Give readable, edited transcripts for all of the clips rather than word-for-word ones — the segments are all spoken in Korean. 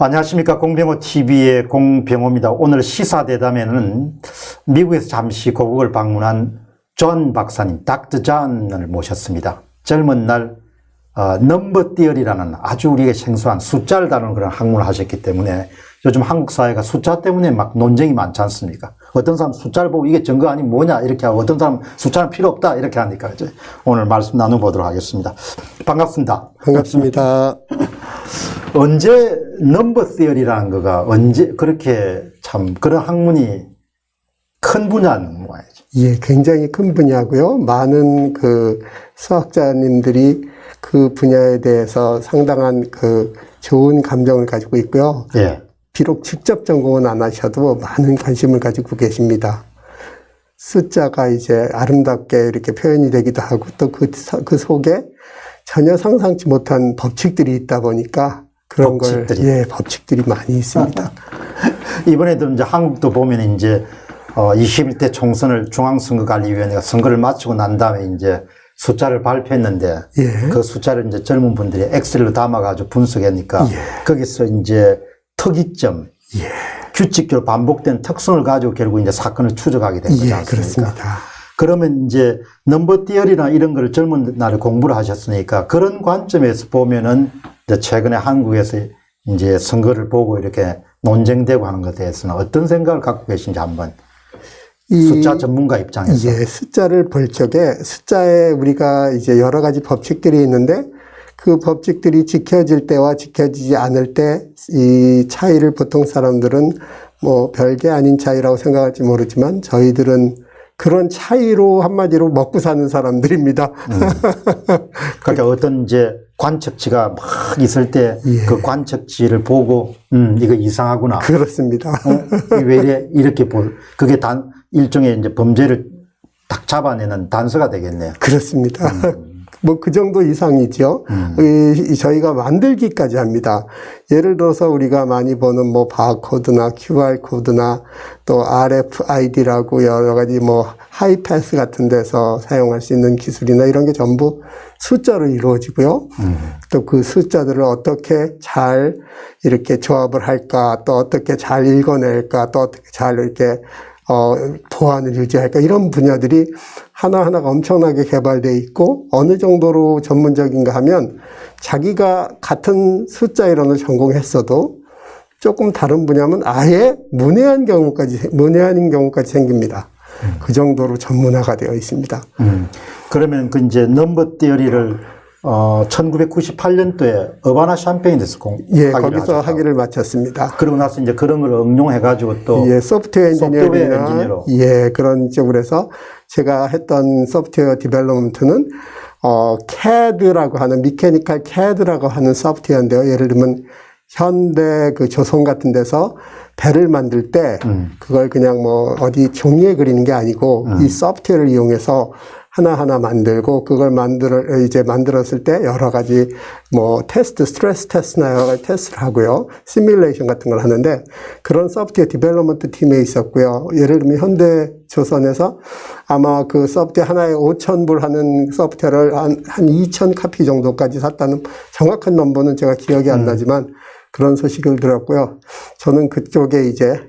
안녕하십니까. 공병호 TV의 공병호입니다. 오늘 시사대담에는 미국에서 잠시 고국을 방문한 존 박사님, 닥터 존을 모셨습니다. 젊은 날 넘버 띠어리라는 아주 우리에게 생소한 숫자를 다루는 그런 학문을 하셨기 때문에 요즘 한국 사회가 숫자 때문에 막 논쟁이 많지 않습니까? 어떤 사람 숫자를 보고 이게 증거 아니면 뭐냐 이렇게 하고, 어떤 사람 숫자는 필요 없다 이렇게 하니까 이제 오늘 말씀 나눠보도록 하겠습니다. 반갑습니다. 반갑습니다. 언제 넘버 시어리라는 거가 언제 그렇게 참 그런 학문이 큰 분야는 뭐야지? 예, 굉장히 큰 분야고요. 많은 수학자님들이 그 분야에 대해서 상당한 좋은 감정을 가지고 있고요. 예. 비록 직접 전공은 안 하셔도 많은 관심을 가지고 계십니다. 숫자가 이제 아름답게 이렇게 표현이 되기도 하고, 또 그 속에 전혀 상상치 못한 법칙들이 있다 보니까 그런 법칙들이 많이 있습니다. 이번에도 이제 한국도 보면 이제 21대 총선을 중앙선거관리위원회가 선거를 마치고 난 다음에 이제 숫자를 발표했는데, 예. 그 숫자를 이제 젊은 분들이 엑셀로 담아가지고 분석하니까 거기서 이제 특이점, 규칙적으로 반복된 특성을 가지고 결국 이제 사건을 추적하게 된 거지 않습니까? 그렇습니다. 그러면 이제 넘버 띠어리나 이런 거를 젊은 날에 공부를 하셨으니까 그런 관점에서 보면은 이제 최근에 한국에서 이제 선거를 보고 이렇게 논쟁되고 하는 것에 대해서는 어떤 생각을 갖고 계신지 한번 숫자 전문가 입장에서. 예, 숫자를 볼 적에 숫자에 우리가 이제 여러 가지 법칙들이 있는데 그 법칙들이 지켜질 때와 지켜지지 않을 때 이 차이를 보통 사람들은 뭐 별게 아닌 차이라고 생각할지 모르지만 저희들은 그런 차이로 한마디로 먹고 사는 사람들입니다. 그러니까 어떤 이제 관측치가 막 있을 때 그 관측치를 보고 이거 이상하구나. 그렇습니다. 왜 이래 이렇게 그게 일종의 이제 범죄를 딱 잡아내는 단서가 되겠네요. 그렇습니다. 뭐 그 정도 이상이죠. 저희가 만들기까지 합니다. 예를 들어서 우리가 많이 보는 뭐 바코드나 QR 코드나 또 RFID라고 여러 가지 뭐 하이패스 같은 데서 사용할 수 있는 기술이나 이런 게 전부 숫자로 이루어지고요. 또 그 숫자들을 어떻게 잘 이렇게 조합을 할까, 또 어떻게 잘 읽어낼까, 또 어떻게 잘 이렇게 보안을 유지할까, 이런 분야들이 하나하나가 엄청나게 개발되어 있고, 어느 정도로 전문적인가 하면 자기가 같은 숫자 이론을 전공했어도 조금 다른 분야면 아예 문외한인 경우까지 생깁니다. 그 정도로 전문화가 되어 있습니다. 그러면 그 이제 넘버 띠어리를 1998년도에 어바나 샴페인에서 거기서 학위를 마쳤습니다. 그러고 나서 이제 그런 걸 응용해가지고 또 소프트웨어 엔지니어링이나 그런 쪽으로 해서 제가 했던 소프트웨어 디벨롭먼트는 CAD라고 하는 미케니컬 CAD라고 하는 소프트웨어인데요. 예를 들면 현대 조선 같은 데서 배를 만들 때 그걸 그냥 뭐 어디 종이에 그리는 게 아니고 이 소프트웨어를 이용해서 하나하나 만들고, 그걸 만들었을 때 여러 가지 뭐 스트레스 테스트나 여러 가지 테스트를 하고요. 시뮬레이션 같은 걸 하는데, 그런 소프트웨어 디벨롭먼트 팀에 있었고요. 예를 들면 현대조선에서 아마 그 소프트웨어 하나에 5,000불 하는 소프트웨어를 한 2,000 카피 정도까지 샀다는 정확한 넘버는 제가 기억이 안 나지만 그런 소식을 들었고요. 저는 그쪽에 이제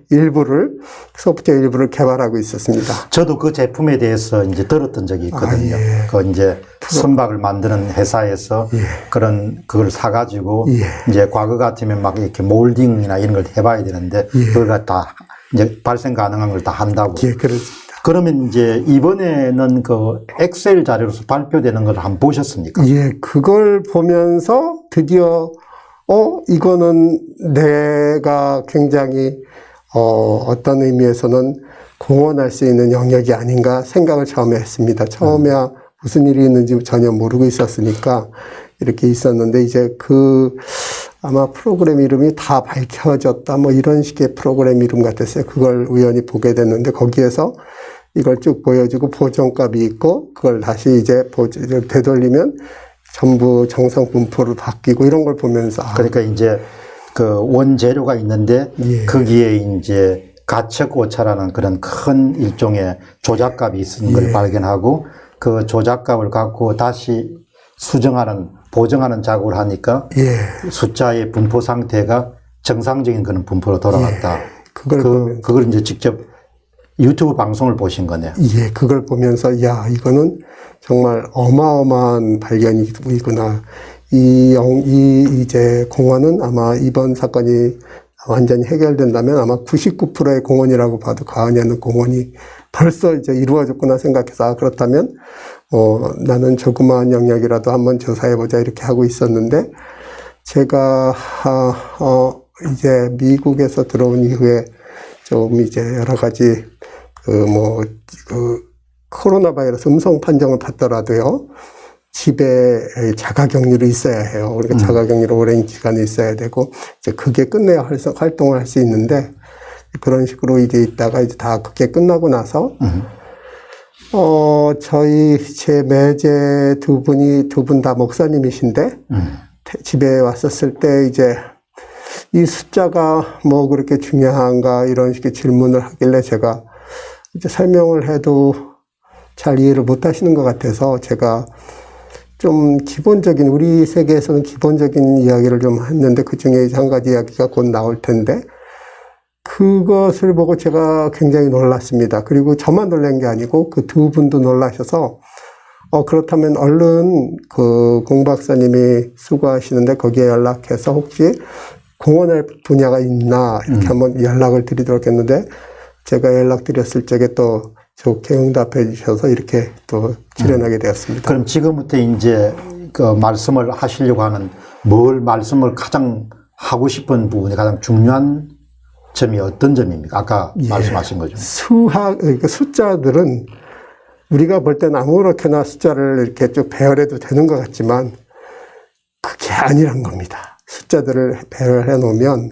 소프트웨어 일부를 개발하고 있었습니다. 저도 그 제품에 대해서 이제 들었던 적이 있거든요. 그 이제 선박을 만드는 회사에서 그걸 사가지고 이제 과거 같으면 막 이렇게 몰딩이나 이런 걸 해봐야 되는데 그걸 다 이제 발생 가능한 걸 다 한다고. 그렇습니다. 그러면 이제 이번에는 그 엑셀 자료로서 발표되는 걸 한번 보셨습니까? 그걸 보면서 드디어 이거는 내가 굉장히 어떤 의미에서는 공헌할 수 있는 영역이 아닌가 생각을 처음에 했습니다. 처음에야 무슨 일이 있는지 전혀 모르고 있었으니까 이렇게 있었는데, 이제 아마 프로그램 이름이 다 밝혀졌다 뭐 이런 식의 프로그램 이름 같았어요. 그걸 우연히 보게 됐는데, 거기에서 이걸 쭉 보여주고 보정값이 있고, 그걸 다시 이제 되돌리면 전부 정상 분포를 바뀌고 이런 걸 보면서. 그러니까 이제 그 원재료가 있는데 거기에 이제 가측 오차라는 그런 큰 일종의 조작값이 있는 걸 발견하고, 그 조작값을 갖고 다시 수정하는 보정하는 작업을 하니까 숫자의 분포 상태가 정상적인 그런 분포로 돌아갔다. 예, 그걸 이제 직접 유튜브 방송을 보신 거네요. 예, 그걸 보면서, 야, 이거는 정말 어마어마한 발견이구나. 이제 공원은 아마 이번 사건이 완전히 해결된다면 아마 99%의 공원이라고 봐도 과언이 아닌 공원이 벌써 이제 이루어졌구나 생각해서, 아, 그렇다면, 나는 조그마한 영역이라도 한번 조사해보자 이렇게 하고 있었는데, 제가, 이제 미국에서 들어온 이후에 좀 이제 여러 가지, 코로나 바이러스 음성 판정을 받더라도요, 집에 자가격리로 있어야 해요. 그러니까 자가격리로 오랜 기간 있어야 되고, 이제 그게 끝내야 활동을 할 수 있는데, 그런 식으로 이제 있다가 이제 다 그게 끝나고 나서, 제 매제 두 분 다 목사님이신데, 집에 왔었을 때 이제 이 숫자가 뭐 그렇게 중요한가 이런 식의 질문을 하길래 제가 이제 설명을 해도 잘 이해를 못 하시는 것 같아서 제가 좀 기본적인, 우리 세계에서는 기본적인 이야기를 좀 했는데 그 중에 한 가지 이야기가 곧 나올 텐데 그것을 보고 제가 굉장히 놀랐습니다. 그리고 저만 놀란 게 아니고 그 두 분도 놀라셔서 그렇다면 얼른 그 공 박사님이 수고하시는데 거기에 연락해서 혹시 공헌할 분야가 있나 이렇게 한번 연락을 드리도록 했는데 제가 연락드렸을 적에 또 좋게 응답해 주셔서 이렇게 또 출연하게 되었습니다. 그럼 지금부터 이제 그 말씀을 하시려고 하는 말씀을 가장 하고 싶은 부분이 가장 중요한 점이 어떤 점입니까? 아까 말씀하신 거죠. 그러니까 숫자들은 우리가 볼 때는 아무렇게나 숫자를 이렇게 쭉 배열해도 되는 것 같지만 그게 아니란 겁니다. 숫자들을 배열해 놓으면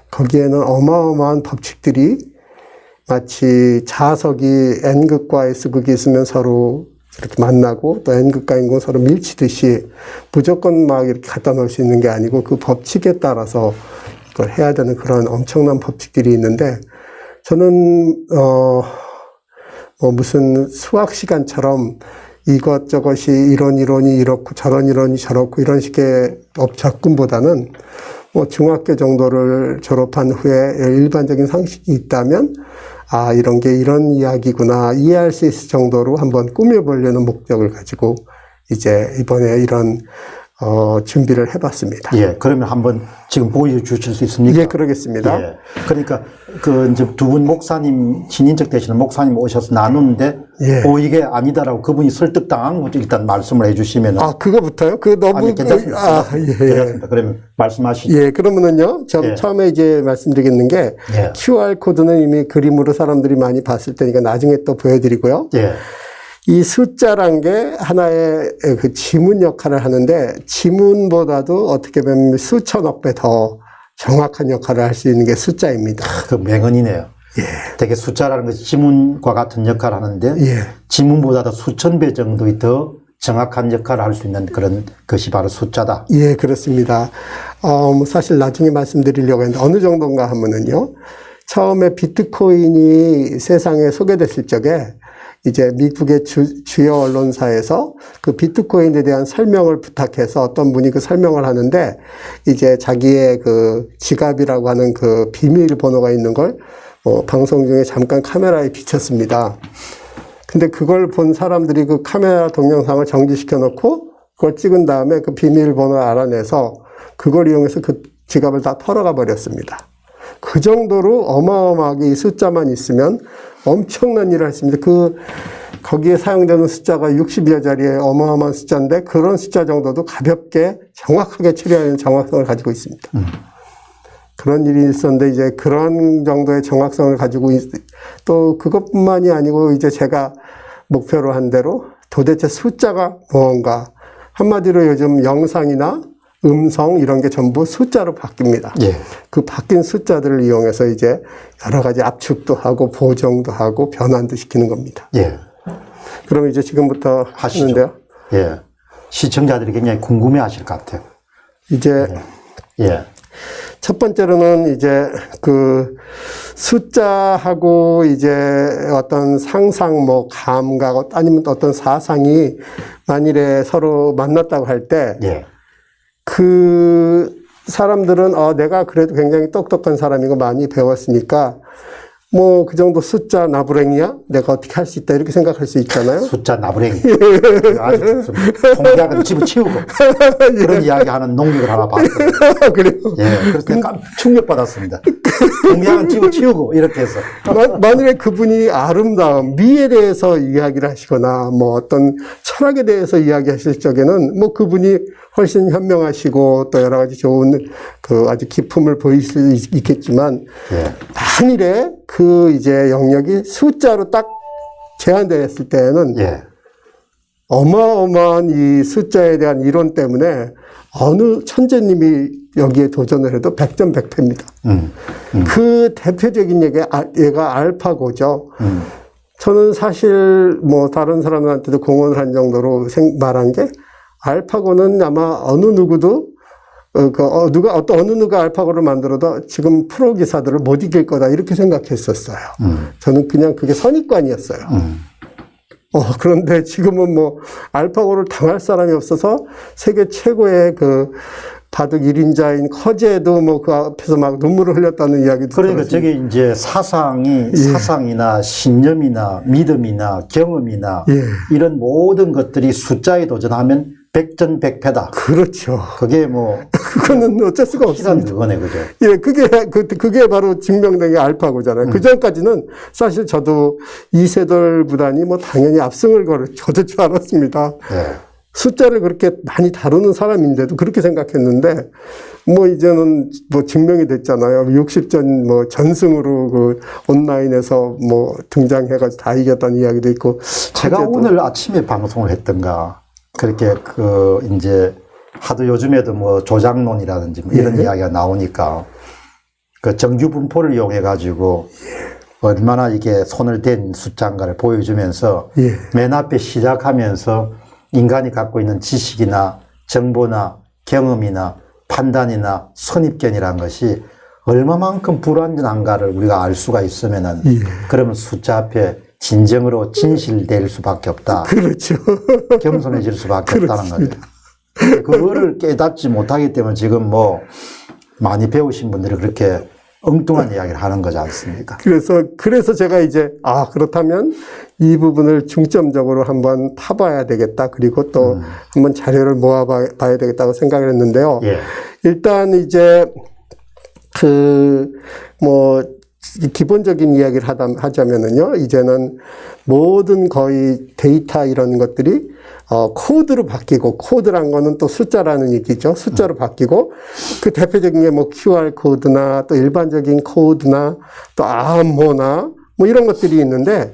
거기에는 어마어마한 법칙들이 마치 자석이 N극과 S극이 있으면 서로 이렇게 만나고 또 N극과 N극은 서로 밀치듯이 무조건 막 이렇게 갖다 놓을 수 있는 게 아니고 그 법칙에 따라서 이걸 해야 되는 그런 엄청난 법칙들이 있는데 저는 무슨 수학 시간처럼 이것저것이 이런 이론이 이렇고 저런 이론이 저렇고 이런 식의 접근보다는 중학교 정도를 졸업한 후에 일반적인 상식이 있다면 아, 이런 게 이런 이야기구나 이해할 수 있을 정도로 한번 꾸며보려는 목적을 가지고 이제 이번에 이런 준비를 해봤습니다. 예, 그러면 한번 지금 보여주실 수 있습니까? 예, 그러겠습니다. 예, 그러니까 이제 두 분 목사님, 친인척 되시는 목사님 오셔서 나누는데, 이게 아니다라고 그분이 설득당한 거죠. 일단 말씀을 해주시면. 아, 그거부터요? 아니, 괜찮습니다. 괜찮습니다. 그러면 말씀하시죠. 예, 그러면은요, 처음에 이제 말씀드리겠는 게, QR코드는 이미 그림으로 사람들이 많이 봤을 테니까 나중에 또 보여드리고요. 예. 이 숫자란 게 하나의 그 지문 역할을 하는데 지문보다도 어떻게 보면 수천억 배 더 정확한 역할을 할 수 있는 게 숫자입니다. 그 명언이네요. 예. 되게 숫자라는 것이 지문과 같은 역할을 하는데 지문보다도 수천 배 정도의 더 정확한 역할을 할 수 있는 그런 것이 바로 숫자다. 예, 그렇습니다. 사실 나중에 말씀드리려고 했는데 어느 정도인가 하면은요. 처음에 비트코인이 세상에 소개됐을 적에 이제 미국의 주요 언론사에서 그 비트코인에 대한 설명을 부탁해서 어떤 분이 그 설명을 하는데 이제 자기의 그 지갑이라고 하는 그 비밀번호가 있는 걸 방송 중에 잠깐 카메라에 비쳤습니다. 근데 그걸 본 사람들이 그 카메라 동영상을 정지시켜 놓고 그걸 찍은 다음에 그 비밀번호를 알아내서 그걸 이용해서 그 지갑을 다 털어가 버렸습니다. 그 정도로 어마어마하게 이 숫자만 있으면 엄청난 일을 했습니다. 거기에 사용되는 숫자가 60여 자리의 어마어마한 숫자인데 그런 숫자 정도도 가볍게 정확하게 처리하는 정확성을 가지고 있습니다. 그런 일이 있었는데 이제 그런 정도의 정확성을 가지고 또 그것뿐만이 아니고 이제 제가 목표로 한 대로 도대체 숫자가 무언가 한마디로 요즘 영상이나 음성 이런 게 전부 숫자로 바뀝니다. 예. 그 바뀐 숫자들을 이용해서 이제 여러 가지 압축도 하고 보정도 하고 변환도 시키는 겁니다. 예. 그럼 이제 지금부터 하시는데요. 예. 시청자들이 굉장히 궁금해 하실 것 같아요. 이제 첫 번째로는 이제 그 숫자하고 이제 어떤 상상, 감각, 아니면 어떤 사상이 만일에 서로 만났다고 할 때, 사람들은 내가 그래도 굉장히 똑똑한 사람이고 많이 배웠으니까 뭐 그 정도 숫자 나부랭이야? 내가 어떻게 할 수 있다 이렇게 생각할 수 있잖아요. 숫자 나부랭이. 아주 좋습니다. 통계학은 집어치우고 그런 이야기하는 농객을 하나 봤거든요. 그래요? 예, 그래서 충격받았습니다. 통계학은 집어치우고 이렇게 해서. 만약에 그분이 아름다움, 미에 대해서 이야기를 하시거나 뭐 어떤 철학에 대해서 이야기하실 적에는 뭐 그분이 훨씬 현명하시고 또 여러 가지 좋은 그 아주 기품을 보일 수 있겠지만 예. 만일에 그 이제 영역이 숫자로 딱 제한되었을 때에는 예. 어마어마한 이 숫자에 대한 이론 때문에 어느 천재님이 여기에 도전을 해도 100점 100패입니다. 그 대표적인 얘가 알파고죠. 저는 사실 뭐 다른 사람들한테도 공헌을 한 정도로 말한 게 알파고는 아마 어느 누구도 어느 누가 알파고를 만들어도 지금 프로 기사들을 못 이길 거다 이렇게 생각했었어요. 저는 그냥 그게 선입관이었어요. 그런데 지금은 뭐 알파고를 당할 사람이 없어서 세계 최고의 그 바둑 1인자인 커제도 뭐 그 앞에서 막 눈물을 흘렸다는 이야기도 그러니까 들었습니다. 저게 이제 사상이나 신념이나 믿음이나 경험이나 이런 모든 것들이 숫자에 도전하면 100전 100패다. 그렇죠. 그게 뭐 그거는 어쩔 수가 없습니다. 그거네, 그죠? 예, 그게 바로 증명된 게 알파고잖아요. 그 전까지는 사실 저도 이세돌 구단이 뭐 당연히 압승을 거둘 줄 알았습니다. 네. 숫자를 그렇게 많이 다루는 사람인데도 그렇게 생각했는데, 뭐 이제는 뭐 증명이 됐잖아요. 60전 뭐 전승으로 그 온라인에서 뭐 등장해가지고 다 이겼다는 이야기도 있고. 제가 오늘 아침에 방송을 했던가, 그렇게 이제 하도 요즘에도 뭐 조장론이라든지 뭐 이런 이야기가 나오니까 그 정규 분포를 이용해가지고 얼마나 이게 손을 댄 숫자인가를 보여주면서 맨 앞에 시작하면서 인간이 갖고 있는 지식이나 정보나 경험이나 판단이나 선입견이라는 것이 얼마만큼 불완전한가를 우리가 알 수가 있으면은 그러면 숫자 앞에 진정으로 진실될 수밖에 없다. 그렇죠. 겸손해질 수밖에 없다는 거죠. 그거를 깨닫지 못하기 때문에 지금 뭐 많이 배우신 분들이 그렇게 엉뚱한 이야기를 하는 거지 않습니까? 그래서 제가 이제, 그렇다면 이 부분을 중점적으로 한번 파봐야 되겠다. 그리고 또 한번 자료를 모아봐야 되겠다고 생각을 했는데요. 예. 일단 이제, 기본적인 이야기를 하자면은요, 이제는 모든 거의 데이터 이런 것들이 코드로 바뀌고, 코드란 거는 또 숫자라는 얘기죠. 숫자로 바뀌고, 그 대표적인 게 뭐 QR 코드나 또 일반적인 코드나 또 암호나 뭐 이런 것들이 있는데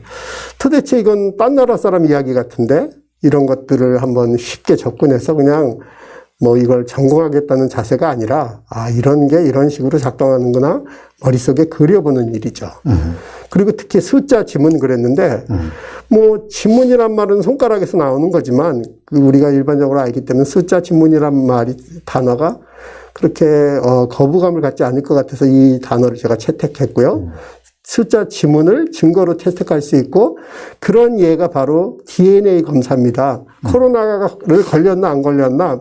도대체 이건 딴 나라 사람 이야기 같은데 이런 것들을 한번 쉽게 접근해서 그냥 뭐 이걸 전공하겠다는 자세가 아니라 이런 게 이런 식으로 작동하는구나 머릿속에 그려보는 일이죠. 그리고 특히 숫자 지문 그랬는데 뭐 지문이란 말은 손가락에서 나오는 거지만 우리가 일반적으로 알기 때문에 숫자 지문이란 단어가 그렇게 거부감을 갖지 않을 것 같아서 이 단어를 제가 채택했고요. 숫자 지문을 증거로 채택할 수 있고 그런 예가 바로 DNA 검사입니다. 코로나를 걸렸나 안 걸렸나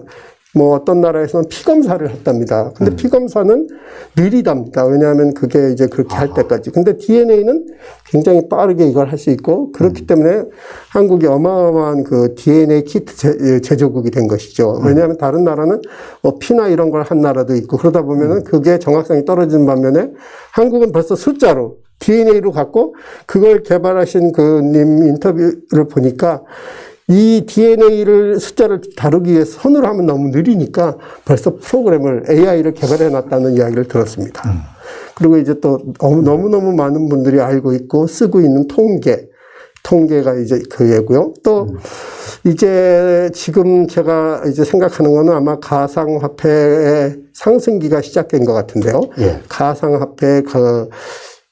뭐 어떤 나라에서는 피 검사를 했답니다. 근데 피 검사는 느리답니다. 왜냐하면 그게 이제 그렇게 할 때까지. 근데 DNA는 굉장히 빠르게 이걸 할 수 있고 그렇기 때문에 한국이 어마어마한 그 DNA 키트 제조국이 된 것이죠. 왜냐하면 다른 나라는 뭐 피나 이런 걸 한 나라도 있고 그러다 보면은 그게 정확성이 떨어지는 반면에 한국은 벌써 숫자로 DNA로 갖고 그걸 개발하신 그 님 인터뷰를 보니까 이 DNA를 숫자를 다루기 위해서 손으로 하면 너무 느리니까 벌써 프로그램을 AI를 개발해 놨다는 이야기를 들었습니다. 그리고 이제 또 너무너무 많은 분들이 알고 있고 쓰고 있는 통계가 이제 그 예고요. 또 이제 지금 제가 이제 생각하는 거는 아마 가상화폐의 상승기가 시작된 것 같은데요. 예. 가상화폐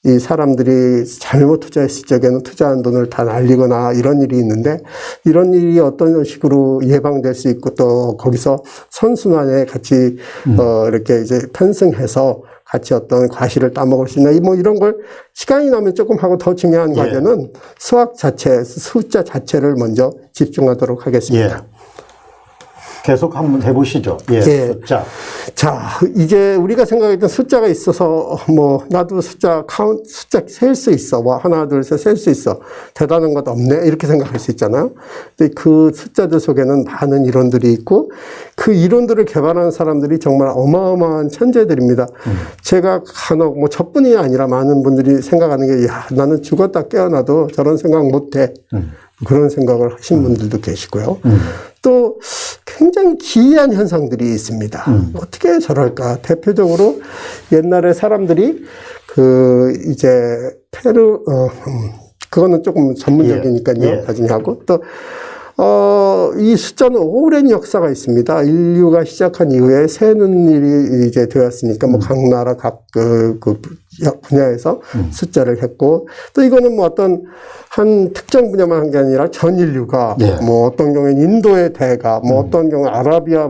이 사람들이 잘못 투자했을 적에는 투자한 돈을 다 날리거나 이런 일이 있는데 이런 일이 어떤 식으로 예방될 수 있고 또 거기서 선순환에 같이 이렇게 이제 편승해서 같이 어떤 과실을 따먹을 수 있나 뭐 이런 걸 시간이 나면 조금 하고 더 중요한 과제는 숫자 자체를 먼저 집중하도록 하겠습니다. 계속 한번 해보시죠. 예, 예. 숫자. 자, 이제 우리가 생각했던 숫자가 있어서, 나도 숫자 셀 수 있어. 하나, 둘, 셋 셀 수 있어. 대단한 것 없네. 이렇게 생각할 수 있잖아요. 근데 그 숫자들 속에는 많은 이론들이 있고, 그 이론들을 개발하는 사람들이 정말 어마어마한 천재들입니다. 제가 간혹, 저뿐이 아니라 많은 분들이 생각하는 게, 야, 나는 죽었다 깨어나도 저런 생각 못 해. 그런 생각을 하신 분들도 계시고요. 또 굉장히 기이한 현상들이 있습니다. 어떻게 저럴까? 대표적으로 옛날에 사람들이 그거는 조금 전문적이니까요. 예. 나중에 하고 또 이 숫자는 오랜 역사가 있습니다. 인류가 시작한 이후에 세는 일이 이제 되었으니까 각 나라 각 분야에서 숫자를 했고 또 이거는 어떤 한 특정 분야만 한 게 아니라 전 인류가 예. 어떤 경우에는 인도의 대가 어떤 경우 아라비아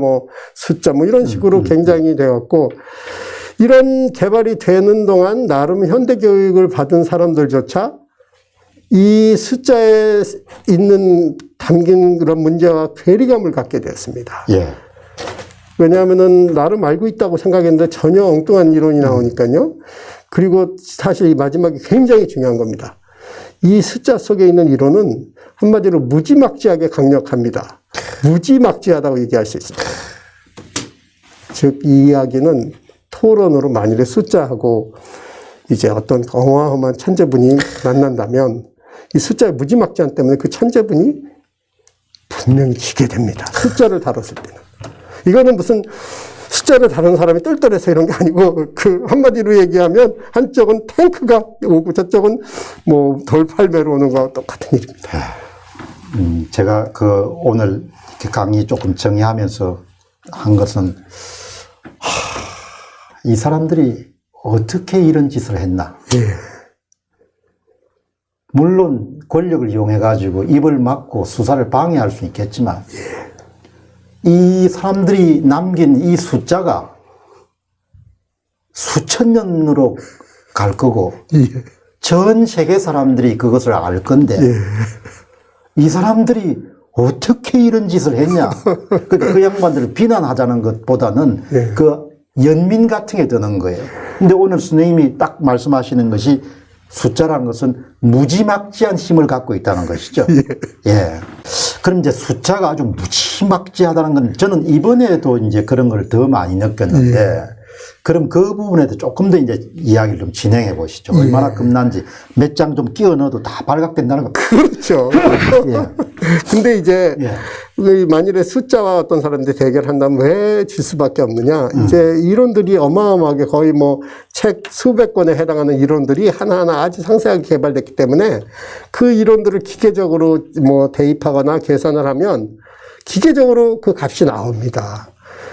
숫자 이런 식으로 굉장히 되었고 이런 개발이 되는 동안 나름 현대 교육을 받은 사람들조차 이 숫자에 담긴 그런 문제와 괴리감을 갖게 되었습니다. 예. 왜냐하면은 나름 알고 있다고 생각했는데 전혀 엉뚱한 이론이 나오니까요. 그리고 사실 이 마지막이 굉장히 중요한 겁니다. 이 숫자 속에 있는 이론은 한마디로 무지막지하게 강력합니다. 무지막지하다고 얘기할 수 있습니다. 즉, 이 이야기는 토론으로 만일에 숫자하고 이제 어떤 어마어마한 천재분이 만난다면 이 숫자의 무지막지함 때문에 그 천재분이 분명히 지게 됩니다. 숫자를 다뤘을 때는. 이거는 무슨 숫자를 다룬 사람이 똘똘해서 이런 게 아니고 한마디로 얘기하면 한쪽은 탱크가 오고 저쪽은 돌팔매로 오는 거와 똑같은 일입니다. 제가 오늘 이렇게 강의 조금 정리하면서 한 것은 이 사람들이 어떻게 이런 짓을 했나. 예. 물론 권력을 이용해 가지고 입을 막고 수사를 방해할 수 있겠지만 이 사람들이 남긴 이 숫자가 수천 년으로 갈 거고 전 세계 사람들이 그것을 알 건데 이 사람들이 어떻게 이런 짓을 했냐. 그 양반들을 비난하자는 것보다는 그 연민 같은 게 드는 거예요. 근데 오늘 선생님이 딱 말씀하시는 것이 숫자라는 것은 무지막지한 힘을 갖고 있다는 것이죠. 예. 그럼 이제 숫자가 아주 무지막지하다는 건 저는 이번에도 이제 그런 걸 더 많이 느꼈는데 그럼 그 부분에도 조금 더 이제 이야기를 좀 진행해 보시죠. 얼마나 겁난지 몇 장 좀 끼워 넣어도 다 발각된다는 거. 그렇죠. 예. 근데 이제 만일에 숫자와 어떤 사람들이 대결한다면 왜 질 수밖에 없느냐. 이제 이론들이 어마어마하게 거의 책 수백 권에 해당하는 이론들이 하나하나 아주 상세하게 개발됐기 때문에 그 이론들을 기계적으로 대입하거나 계산을 하면 기계적으로 그 값이 나옵니다.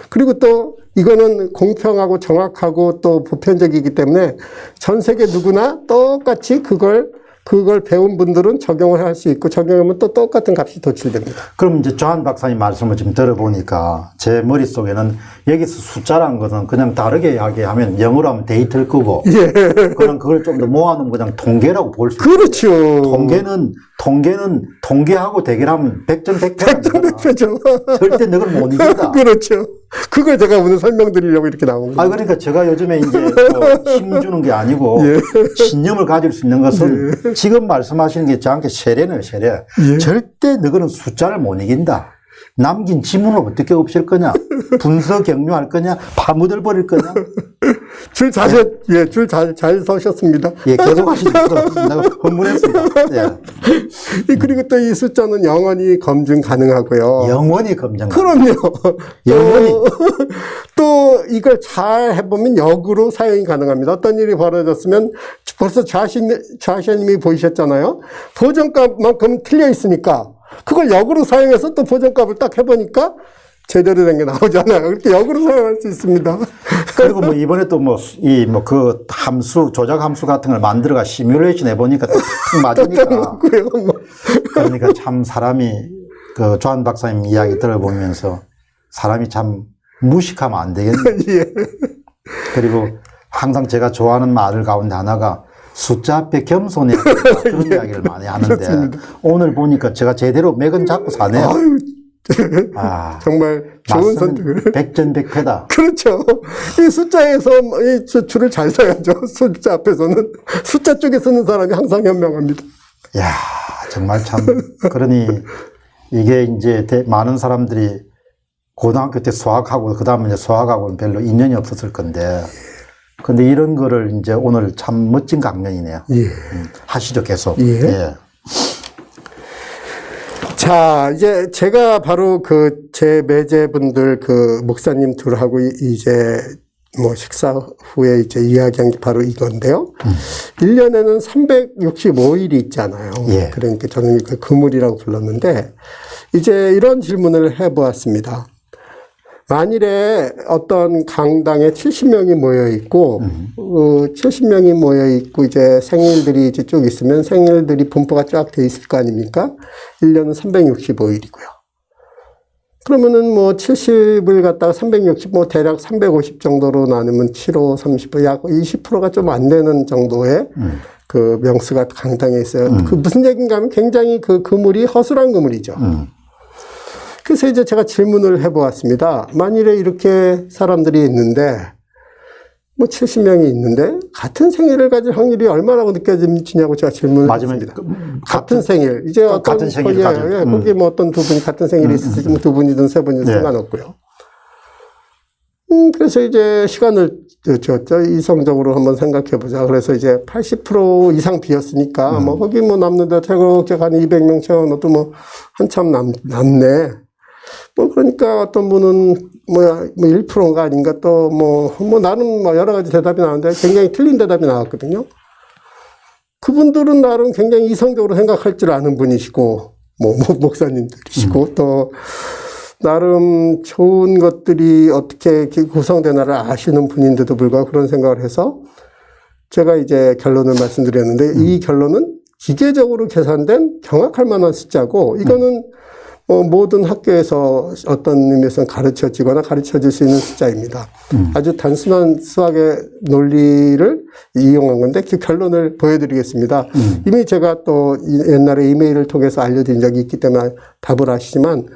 그리고 또 이거는 공평하고 정확하고 또 보편적이기 때문에 전 세계 누구나 똑같이 그걸 배운 분들은 적용을 할 수 있고 적용하면 또 똑같은 값이 도출됩니다. 그럼 이제 조한 박사님 말씀을 좀 들어보니까 제 머릿속에는 여기서 숫자라는 것은 그냥 다르게 이야기하면 영어로 하면 데이터일 거고 그냥 그걸 좀 더 모아놓으면 그냥 통계라고 볼 수 있어요. 그렇죠. 통계는 통계하고 대결하면 100점 100점. 절대 너를 못 이긴다. 그렇죠. 그걸 제가 오늘 설명드리려고 이렇게 나온 거예요. 그러니까 제가 요즘에 이제 힘 주는 게 아니고 신념을 가질 수 있는 것은 지금 말씀하시는 게 저한테 세례네요, 세례. 절대 너희는 숫자를 못 이긴다. 남긴 지문을 어떻게 없앨 거냐? 분서 경유할 거냐? 파묻을 버릴 거냐? 줄 잘 서셨습니다. 예, 계속 하시죠. 내가 흥분했습니다. 예. 그리고 또 이 숫자는 영원히 검증 가능하고요. 영원히 검증. 그럼요. 영원히. 또 이걸 잘 해보면 역으로 사용이 가능합니다. 어떤 일이 벌어졌으면 벌써 좌시님이 보이셨잖아요. 보정값만큼 틀려 있으니까 그걸 역으로 사용해서 또 보정값을 딱 해보니까 제대로 된 게 나오잖아요. 그렇게 역으로 사용할 수 있습니다. 그리고 이번에 또 그 함수, 조작 함수 같은 걸 만들어가 시뮬레이션 해보니까 딱 맞으니까. 그러니까 참 사람이 조한 박사님 이야기 들어보면서 사람이 참 무식하면 안 되겠네요. 그리고 항상 제가 좋아하는 말 가운데 하나가 숫자 앞에 겸손해야 된다. 그런 이야기를 많이 하는데 그렇습니다. 오늘 보니까 제가 제대로 맥은 잡고 사네요. 정말 좋은 선택을. 백전백패다. 그렇죠. 이 숫자에서 이 줄을 잘 서야죠. 숫자 앞에서는. 숫자 쪽에 쓰는 사람이 항상 현명합니다. 야, 정말 참. 그러니 이게 이제 많은 사람들이 고등학교 때 수학하고 그다음에 이제 수학하고는 별로 인연이 없었을 건데, 근데 이런 거를 이제 오늘 참 멋진 강연이네요. 예. 하시죠, 계속. 예. 예. 자, 이제 제가 바로 제 매제분들 목사님 둘하고 이제 뭐 식사 후에 이제 이야기한 게 바로 이건데요. 1년에는 365일이 있잖아요. 예. 그러니까 저는 이걸 그물이라고 불렀는데, 이제 이런 질문을 해보았습니다. 만일에 어떤 강당에 70명이 모여 있고, 70명이 모여 있고, 이제 생일들이 이제 쭉 있으면 생일들이 분포가 쫙 돼 있을 거 아닙니까? 1년은 365일이고요. 그러면은 뭐 70을 갖다가 360, 뭐 대략 350 정도로 나누면 7호, 30호, 약 20%가 좀 안 되는 정도의 그 명수가 강당에 있어요. 그 무슨 얘기인가 하면 굉장히 그 그물이 허술한 그물이죠. 그래서 이제 제가 질문을 해보았습니다. 만일에 이렇게 사람들이 있는데, 뭐 70명이 있는데, 같은 생일을 가질 확률이 얼마라고 느껴지냐고 제가 질문을 했습니다. 같은 생일. 이제 어떤, 같은 생일을 가질. 거기 뭐 어떤 두 분이 같은 생일이 있으시지, 뭐 두 분이든 세 분이든 네. 상관없고요. 그래서 이제 시간을 줬죠. 이성적으로 한번 생각해 보자. 그래서 이제 80% 이상 비었으니까, 뭐 거기 뭐 남는데 태국에 한 200명 채워넣어도 뭐 한참 남네. 뭐 그러니까 어떤 분은 뭐 1%가 아닌가 또 뭐 나름 뭐 여러 가지 대답이 나왔는데 굉장히 틀린 대답이 나왔거든요. 그분들은 나름 굉장히 이성적으로 생각할 줄 아는 분이시고, 뭐 목사님들이시고, 또 나름 좋은 것들이 어떻게 구성되나를 아시는 분인데도 불구하고 그런 생각을 해서 제가 이제 결론을 말씀드렸는데, 이 결론은 기계적으로 계산된 경악할 만한 숫자고, 이거는 모든 학교에서 어떤 의미에서는 가르쳐지거나 가르쳐질 수 있는 숫자입니다. 아주 단순한 수학의 논리를 이용한 건데 그 결론을 보여드리겠습니다. 이미 제가 또 옛날에 이메일을 통해서 알려드린 적이 있기 때문에 답을 아시지만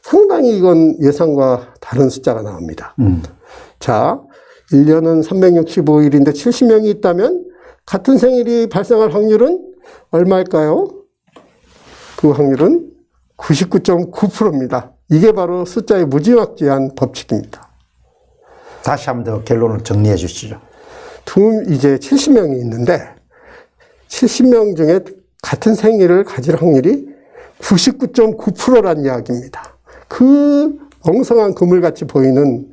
상당히 이건 예상과 다른 숫자가 나옵니다. 자, 1년은 365일인데 70명이 있다면 같은 생일이 발생할 확률은 얼마일까요? 그 확률은 99.9%입니다. 이게 바로 숫자의 무지막지한 법칙입니다. 다시 한 번 더 결론을 정리해 주시죠. 이제 70명이 있는데 70명 중에 같은 생일을 가질 확률이 99.9%란 이야기입니다. 그 엉성한 그물같이 보이는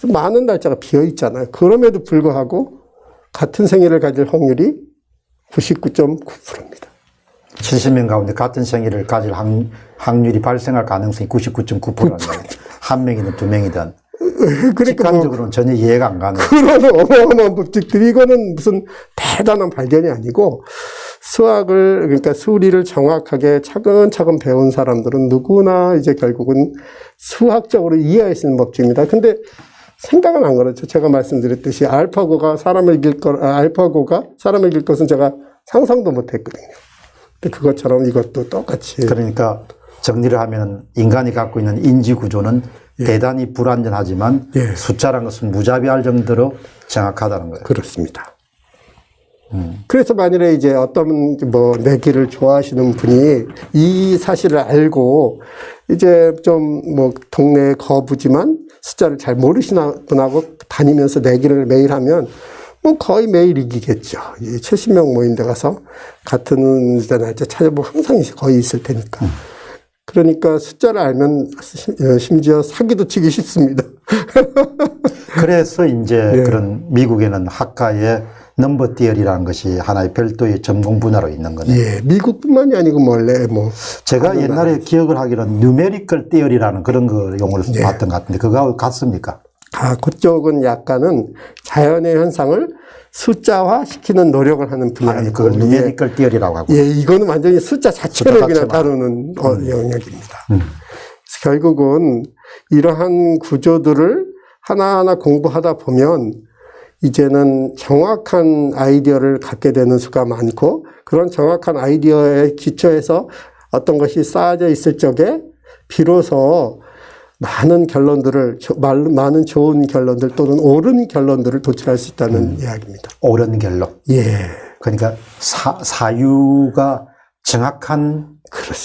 많은 날짜가 비어 있잖아요. 그럼에도 불구하고 같은 생일을 가질 확률이 99.9%입니다. 70명 가운데 같은 생일을 가질 확률이 발생할 가능성이 99.9%라는 거예요. 한 명이든 두 명이든. 그러니까 직관적으로는 전혀 이해가 안 가는. 그런 어마어마한 법칙들이, 이거는 무슨 대단한 발견이 아니고, 그러니까 수리를 정확하게 차근차근 배운 사람들은 누구나 이제 결국은 수학적으로 이해할 수 있는 법칙입니다. 근데 생각은 안 그렇죠. 제가 말씀드렸듯이 알파고가 사람을 이길 것은 제가 상상도 못 했거든요. 근데 그것처럼 이것도 똑같이. 그러니까 정리를 하면 인간이 갖고 있는 인지 구조는 대단히 불완전하지만 숫자란 것은 무자비할 정도로 정확하다는 거예요. 그렇습니다. 그래서 만일에 이제 어떤 뭐 내기를 좋아하시는 분이 이 사실을 알고 이제 좀 뭐 동네의 거부지만 숫자를 잘 모르시는 분하고 다니면서 내기를 매일 하면 뭐 거의 매일 이기겠죠. 70명 모인 데 가서 같은 날짜 찾아보면 항상 거의 있을 테니까. 그러니까 숫자를 알면 심지어 사기도 치기 쉽습니다. 그래서 이제 그런 미국에는 학과에 넘버 디어리라는 것이 하나의 별도의 전공 분야로 있는 거네요. 예, 미국뿐만이 아니고 원래 뭐 제가 옛날에 기억을 하기로는 뉴메리컬 디어리라는 그런 거 용어를 봤던 것 같은데 그거하고 같습니까? 그쪽은 약간은 자연의 현상을 숫자화 시키는 노력을 하는 분야이고, 그걸 뉴메리컬 디어리라고 하고. 이거는 완전히 숫자 자체를 그냥 다루는 영역입니다. 그래서 결국은 이러한 구조들을 하나하나 공부하다 보면 이제는 정확한 아이디어를 갖게 되는 수가 많고, 그런 정확한 아이디어에 기초해서 어떤 것이 쌓아져 있을 적에 비로소 많은 결론들을, 많은 좋은 결론들 또는 옳은 결론들을 도출할 수 있다는 이야기입니다. 옳은 결론. 예. 그러니까 사유가 정확한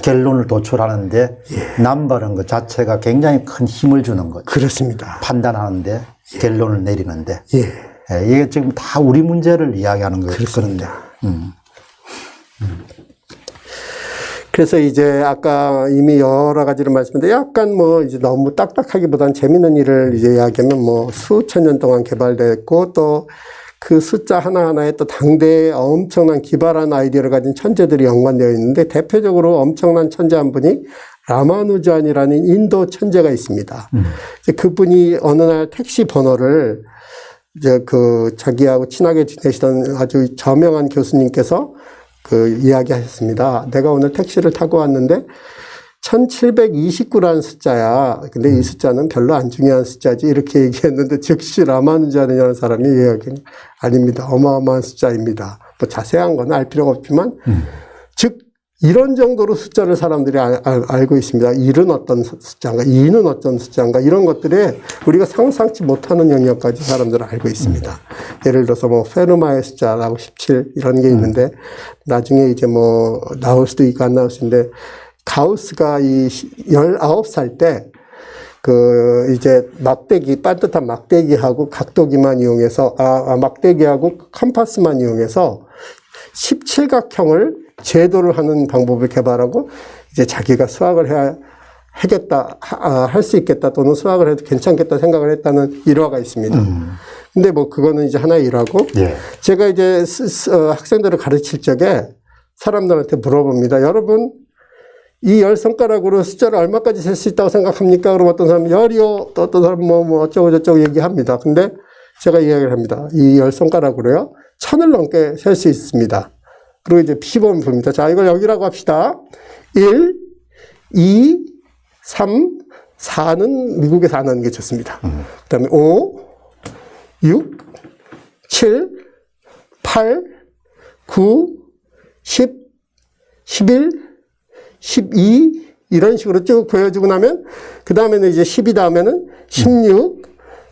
결론을 도출하는데 남발한 것 자체가 굉장히 큰 힘을 주는 거죠. 그렇습니다. 판단하는데 결론을 내리는데 예. 이게 지금 다 우리 문제를 이야기하는 거예요. 그렇습니다. 그래서 이제 아까 이미 여러 가지를 말씀드렸는데 약간 뭐 이제 너무 딱딱하기보단 재밌는 일을 이제 이야기하면 뭐 수천 년 동안 개발됐고 또 그 숫자 하나하나에 또 당대에 엄청난 기발한 아이디어를 가진 천재들이 연관되어 있는데 대표적으로 엄청난 천재 한 분이 라마누잔이라는 인도 천재가 있습니다. 이제 그분이 어느 날 택시 번호를 이제 그 자기하고 친하게 지내시던 아주 저명한 교수님께서 그 이야기하셨습니다. 내가 오늘 택시를 타고 왔는데 1729라는 숫자야. 근데 이 숫자는 별로 안 중요한 숫자지. 이렇게 얘기했는데 즉시 라마누잔이라는 사람이 이야기는 아닙니다. 어마어마한 숫자입니다. 뭐 자세한 건 알 필요가 없지만 즉 이런 정도로 숫자를 사람들이 알고 있습니다. 1은 어떤 숫자인가, 2는 어떤 숫자인가 이런 것들에 우리가 상상치 못하는 영역까지 사람들은 알고 있습니다. 예를 들어서 뭐 페르마의 숫자라고 17 이런 게 있는데 나중에 이제 뭐 나올 수도 있고 안 나올 수도 있는데 가우스가 이 19살 때 그 이제 막대기, 반듯한 막대기하고 각도기만 이용해서 막대기하고 컴파스만 이용해서 17각형을 제도를 하는 방법을 개발하고 이제 자기가 수학을 하겠다, 할 수 있겠다 또는 수학을 해도 괜찮겠다 생각을 했다는 일화가 있습니다. 근데 뭐 그거는 이제 하나의 일화고 제가 이제 학생들을 가르칠 적에 사람들한테 물어봅니다. 여러분, 이 10손가락으로 숫자를 얼마까지 셀 수 있다고 생각합니까? 그럼 어떤 사람은 열이요, 또 어떤 사람은 뭐 어쩌고저쩌고 얘기합니다. 근데 제가 이야기를 합니다. 이 10손가락으로요, 1000을 넘게 셀 수 있습니다. 그리고 이제 시범을 봅니다. 자, 이걸 여기라고 합시다. 1, 2, 3, 4는 미국에서 안 하는 게 좋습니다. 그 다음에 5, 6, 7, 8, 9, 10, 11, 12 이런 식으로 쭉 보여주고 나면 그 다음에는 이제 12 다음에는 16,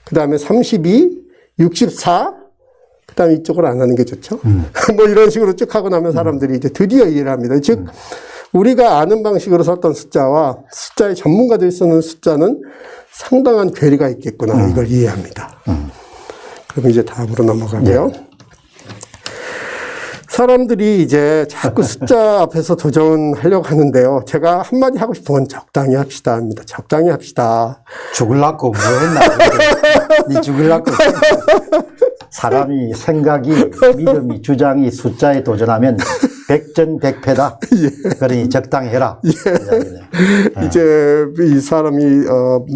그 다음에 32, 64, 그 다음에 이쪽으로 안 하는 게 좋죠. 뭐 이런 식으로 쭉 하고 나면 사람들이 이제 드디어 이해를 합니다. 즉 우리가 아는 방식으로 썼던 숫자와 숫자의 전문가들이 쓰는 숫자는 상당한 괴리가 있겠구나 이걸 이해합니다. 그럼 이제 다음으로 넘어가고요. 사람들이 이제 자꾸 숫자 앞에서 도전하려고 하는데요. 제가 한마디 하고 싶은 건 적당히 합시다 합니다. 적당히 합시다. 죽을라고 뭐 했나? 니 죽을라고. 사람이 생각이, 믿음이, 주장이 숫자에 도전하면 백전백패다. 그러니 적당히 해라. 이제 이 사람이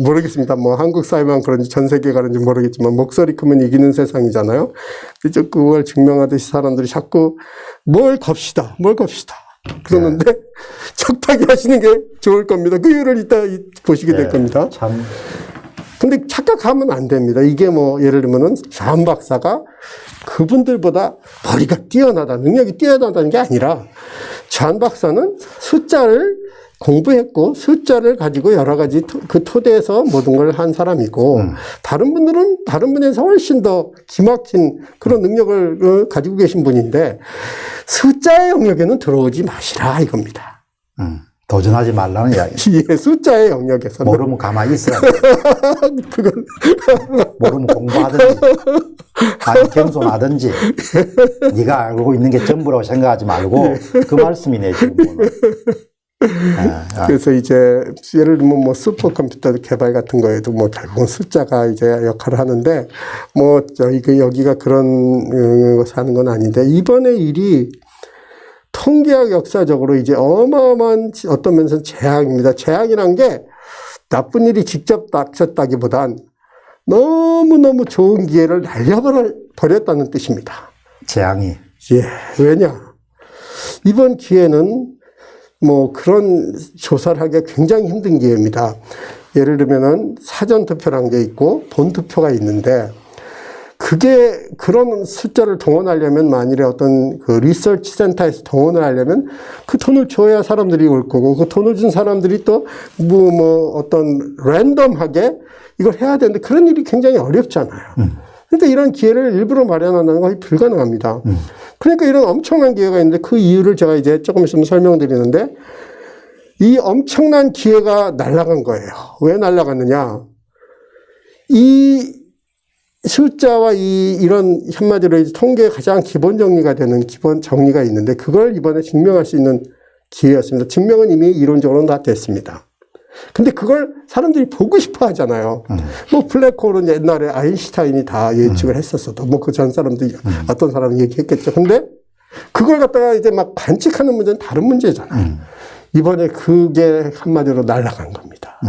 모르겠습니다. 뭐 한국 사회만 그런지 전 세계가 그런지 모르겠지만 목소리 크면 이기는 세상이잖아요. 이제 그걸 증명하듯이 사람들이 자꾸 뭘 겁시다. 그러는데 적당히 하시는 게 좋을 겁니다. 그 이유를 이따 보시게 될 겁니다. 참. 근데 착각하면 안 됩니다. 이게 뭐 예를 들면은 존 박사가 그분들보다 머리가 뛰어나다, 능력이 뛰어나다는 게 아니라 존 박사는 숫자를 공부했고 숫자를 가지고 여러 가지 그 토대에서 모든 걸 한 사람이고 다른 분들은 다른 분에서 훨씬 더 기막힌 그런 능력을 가지고 계신 분인데 숫자의 영역에는 들어오지 마시라 이겁니다. 도전하지 말라는 이야기. 예, 숫자의 영역에서는. 모르면 가만히 있어야 돼. 그건. 모르면 공부하든지, 아니 겸손하든지, 네가 알고 있는 게 전부라고 생각하지 말고, 그 말씀이네, 지금. 그래서 이제, 예를 들면 뭐 슈퍼컴퓨터 개발 같은 거에도 뭐 결국은 숫자가 이제 역할을 하는데, 뭐, 여기가 그런 것을 하는 건 아닌데, 이번에 일이 통계학 역사적으로 이제 어마어마한 어떤 면에서는 재앙입니다. 재앙이란 게 나쁜 일이 직접 닥쳤다기보단 너무너무 좋은 기회를 날려버렸다는 뜻입니다. 재앙이. 예, 왜냐? 이번 기회는 뭐 그런 조사를 하기가 굉장히 힘든 기회입니다. 예를 들면은 사전투표라는 게 있고 본투표가 있는데 그게 그런 숫자를 동원하려면 만일에 어떤 그 리서치 센터에서 동원을 하려면 그 돈을 줘야 사람들이 올 거고 그 돈을 준 사람들이 또 뭐 어떤 랜덤하게 이걸 해야 되는데 그런 일이 굉장히 어렵잖아요. 그러니까 이런 기회를 일부러 마련한다는 건 불가능합니다. 그러니까 이런 엄청난 기회가 있는데 그 이유를 제가 이제 조금 있으면 설명드리는데 이 엄청난 기회가 날아간 거예요. 왜 날아갔느냐? 이 숫자와 이런 한마디로 통계의 가장 기본 정리가 되는 기본 정리가 있는데 그걸 이번에 증명할 수 있는 기회였습니다. 증명은 이미 이론적으로는 다 됐습니다. 근데 그걸 사람들이 보고 싶어 하잖아요. 뭐 블랙홀은 옛날에 아인슈타인이 다 예측을 했었어도 뭐 그 전 사람들이 어떤 사람이 얘기했겠죠. 근데 그걸 갖다가 이제 막 관측하는 문제는 다른 문제잖아요. 이번에 그게 한마디로 날아간 겁니다.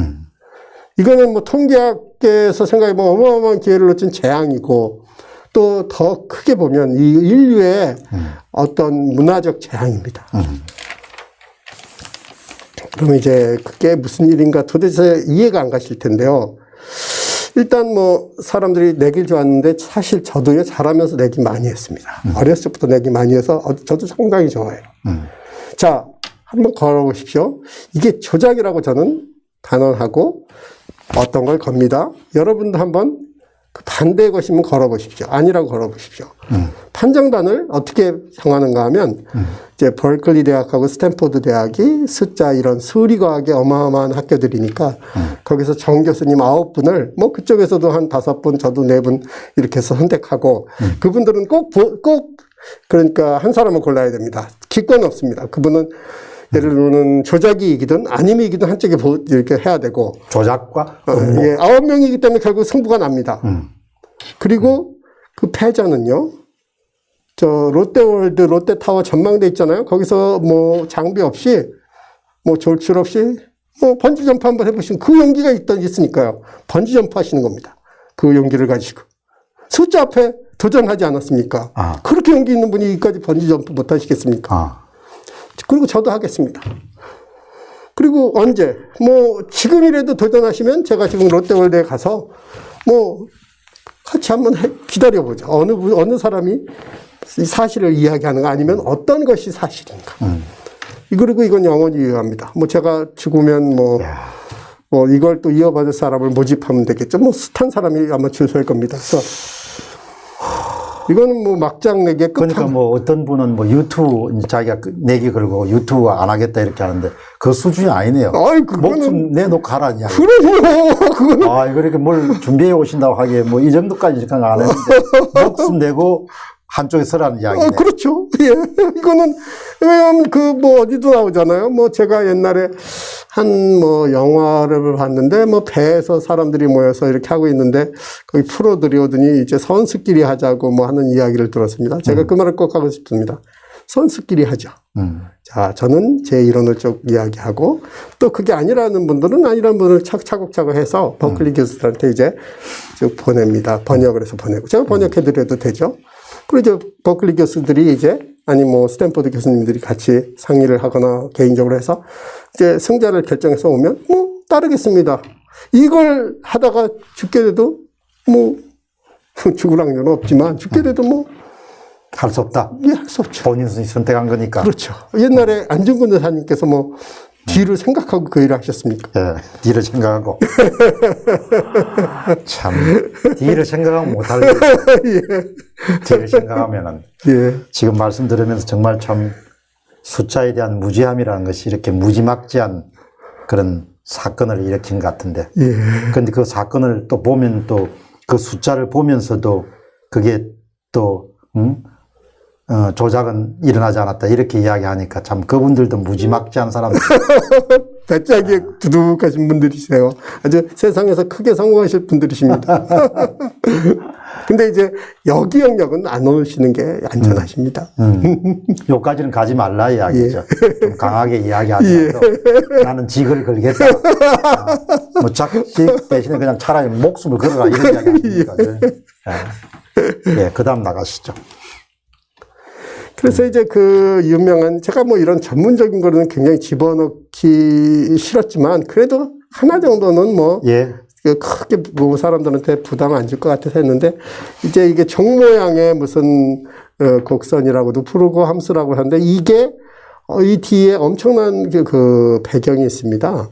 이거는 뭐 통계학계에서 생각해보면 어마어마한 기회를 놓친 재앙이고 또 더 크게 보면 이 인류의 어떤 문화적 재앙입니다. 그러면 이제 그게 무슨 일인가 도대체 이해가 안 가실 텐데요. 일단 뭐 사람들이 내기를 좋아하는데 사실 저도요 잘하면서 내기 많이 했습니다. 어렸을 때부터 내기 많이 해서 저도 상당히 좋아해요. 자, 한번 걸어보십시오. 이게 조작이라고 저는 단언하고 어떤 걸 겁니다. 여러분도 한번 그 반대의 것이면 걸어보십시오. 아니라고 걸어보십시오. 판정단을 어떻게 정하는가 하면 이제 버클리 대학하고 스탠포드 대학이 숫자 이런 수리과학의 어마어마한 학교들이니까 거기서 정 교수님 9분을 뭐 그쪽에서도 한 5분 저도 4분 이렇게 해서 선택하고 그분들은 꼭 그러니까 한 사람을 골라야 됩니다. 기권 없습니다. 그분은 예를 들면 조작이 이기든 아니면 이기든 한쪽에 이렇게 해야 되고 조작과 예, 9명이기 때문에 결국 승부가 납니다. 그리고 그 패자는요. 저 롯데월드 롯데타워 전망대 있잖아요. 거기서 뭐 장비 없이 뭐 졸출 없이 뭐 번지점프 한번 해보시면 그 용기가 있으니까요. 번지점프 하시는 겁니다. 그 용기를 가지고 숫자 앞에 도전하지 않았습니까? 그렇게 용기 있는 분이 여기까지 번지점프 못 하시겠습니까? 그리고 저도 하겠습니다. 그리고 언제? 뭐 지금이라도 도전하시면 제가 지금 롯데월드에 가서 뭐 같이 한번 기다려보죠. 어느 사람이 이 사실을 이야기하는가 아니면 어떤 것이 사실인가. 그리고 이건 영원히 유효합니다. 뭐 제가 죽으면 뭐 이걸 또 이어받을 사람을 모집하면 되겠죠. 뭐 숱한 사람이 아마 줄 설 겁니다. 그래서 이거는 뭐 막장 내기의 그러니까 뭐 어떤 분은 뭐 유튜브 자기가 내기 걸고 유튜브 안 하겠다 이렇게 하는데 그 수준이 아니네요. 목숨 내놓고 하라 이야기. 그러네요. 그거는. 그렇게 뭘 준비해 오신다고 하기에 뭐 이 정도까지 생각 안 했는데 목숨 내고 한쪽에 서라는 이야기네. 그렇죠. 예. 이거는 왜냐하면 그 뭐 어디도 나오잖아요. 뭐 제가 옛날에 한 뭐 영화를 봤는데 뭐 배에서 사람들이 모여서 이렇게 하고 있는데 거기 프로들이 오더니 이제 선수끼리 하자고 뭐 하는 이야기를 들었습니다. 제가 그 말을 꼭 하고 싶습니다. 선수끼리 하죠. 자, 저는 제 이론을 쭉 이야기하고 또 그게 아니라는 분들은 아니라는 분을 차곡차곡 해서 버클리 교수들한테 이제 쭉 보냅니다. 번역을 해서 보내고 제가 번역해드려도 되죠. 그리고 이제 버클리 교수들이 이제 아니 뭐 스탠포드 교수님들이 같이 상의를 하거나 개인적으로 해서 이제 승자를 결정해서 오면 뭐 따르겠습니다. 이걸 하다가 죽게 돼도 뭐 죽을 확률은 없지만 죽게 돼도 뭐 할 수 없다. 예, 할 수 없죠. 본인이 선택한 거니까. 그렇죠. 옛날에 안중근 의사님께서 뭐 뒤를 생각하고 그 일을 하셨습니까? 예, 뒤를 생각하고. 참, 뒤를 생각하면 못할 일. 예. 뒤를 생각하면은. 예. 지금 말씀 들으면서 정말 참 숫자에 대한 무지함이라는 것이 이렇게 무지막지한 그런 사건을 일으킨 것 같은데. 예. 그런데 그 사건을 또 보면 또 그 숫자를 보면서도 그게 또, 조작은 일어나지 않았다. 이렇게 이야기하니까 참 그분들도 무지막지한 사람들. 배짱이 두둑하신 분들이세요. 아주 세상에서 크게 성공하실 분들이십니다. 근데 이제 여기 영역은 안 오시는 게 안전하십니다. 요까지는 가지 말라 이야기죠. 좀 강하게 이야기하지 말고 나는 직을 걸겠다. 뭐 직 대신에 그냥 차라리 목숨을 걸어라 이런 이야기 아닙니까? 예, 그 다음 나가시죠. 그래서 이제 그 유명한, 제가 뭐 이런 전문적인 거는 굉장히 집어넣기 싫었지만, 그래도 하나 정도는 뭐, 예. 크게 뭐 사람들한테 부담 안 줄 것 같아서 했는데, 이제 이게 정 모양의 무슨 곡선이라고도 부르고 함수라고 하는데, 이게 이 뒤에 엄청난 그 배경이 있습니다.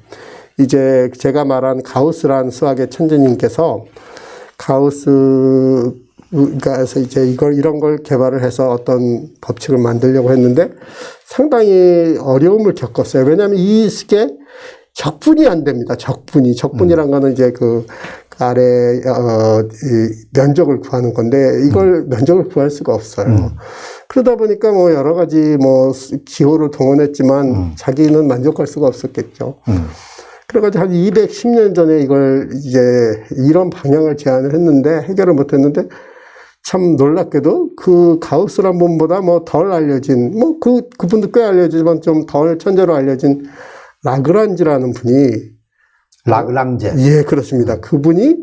이제 제가 말한 가우스라는 수학의 천재님께서 가우스가에서 이제 이런 걸 개발을 해서 어떤 법칙을 만들려고 했는데 상당히 어려움을 겪었어요. 왜냐하면 이 식에 적분이 안 됩니다. 적분이란 거는 이제 그 아래 이 면적을 구하는 건데 이걸 면적을 구할 수가 없어요. 그러다 보니까 뭐 여러 가지 뭐 기호를 동원했지만 자기는 만족할 수가 없었겠죠. 그래가지고 한 210년 전에 이걸 이제 이런 방향을 제안을 했는데 해결을 못했는데 참 놀랍게도 그 가우스란 분보다 뭐 덜 알려진 뭐 그분도 꽤 알려지지만 좀 덜 천재로 알려진 라그란지라는 분이 라그랑제. 예, 그렇습니다. 그분이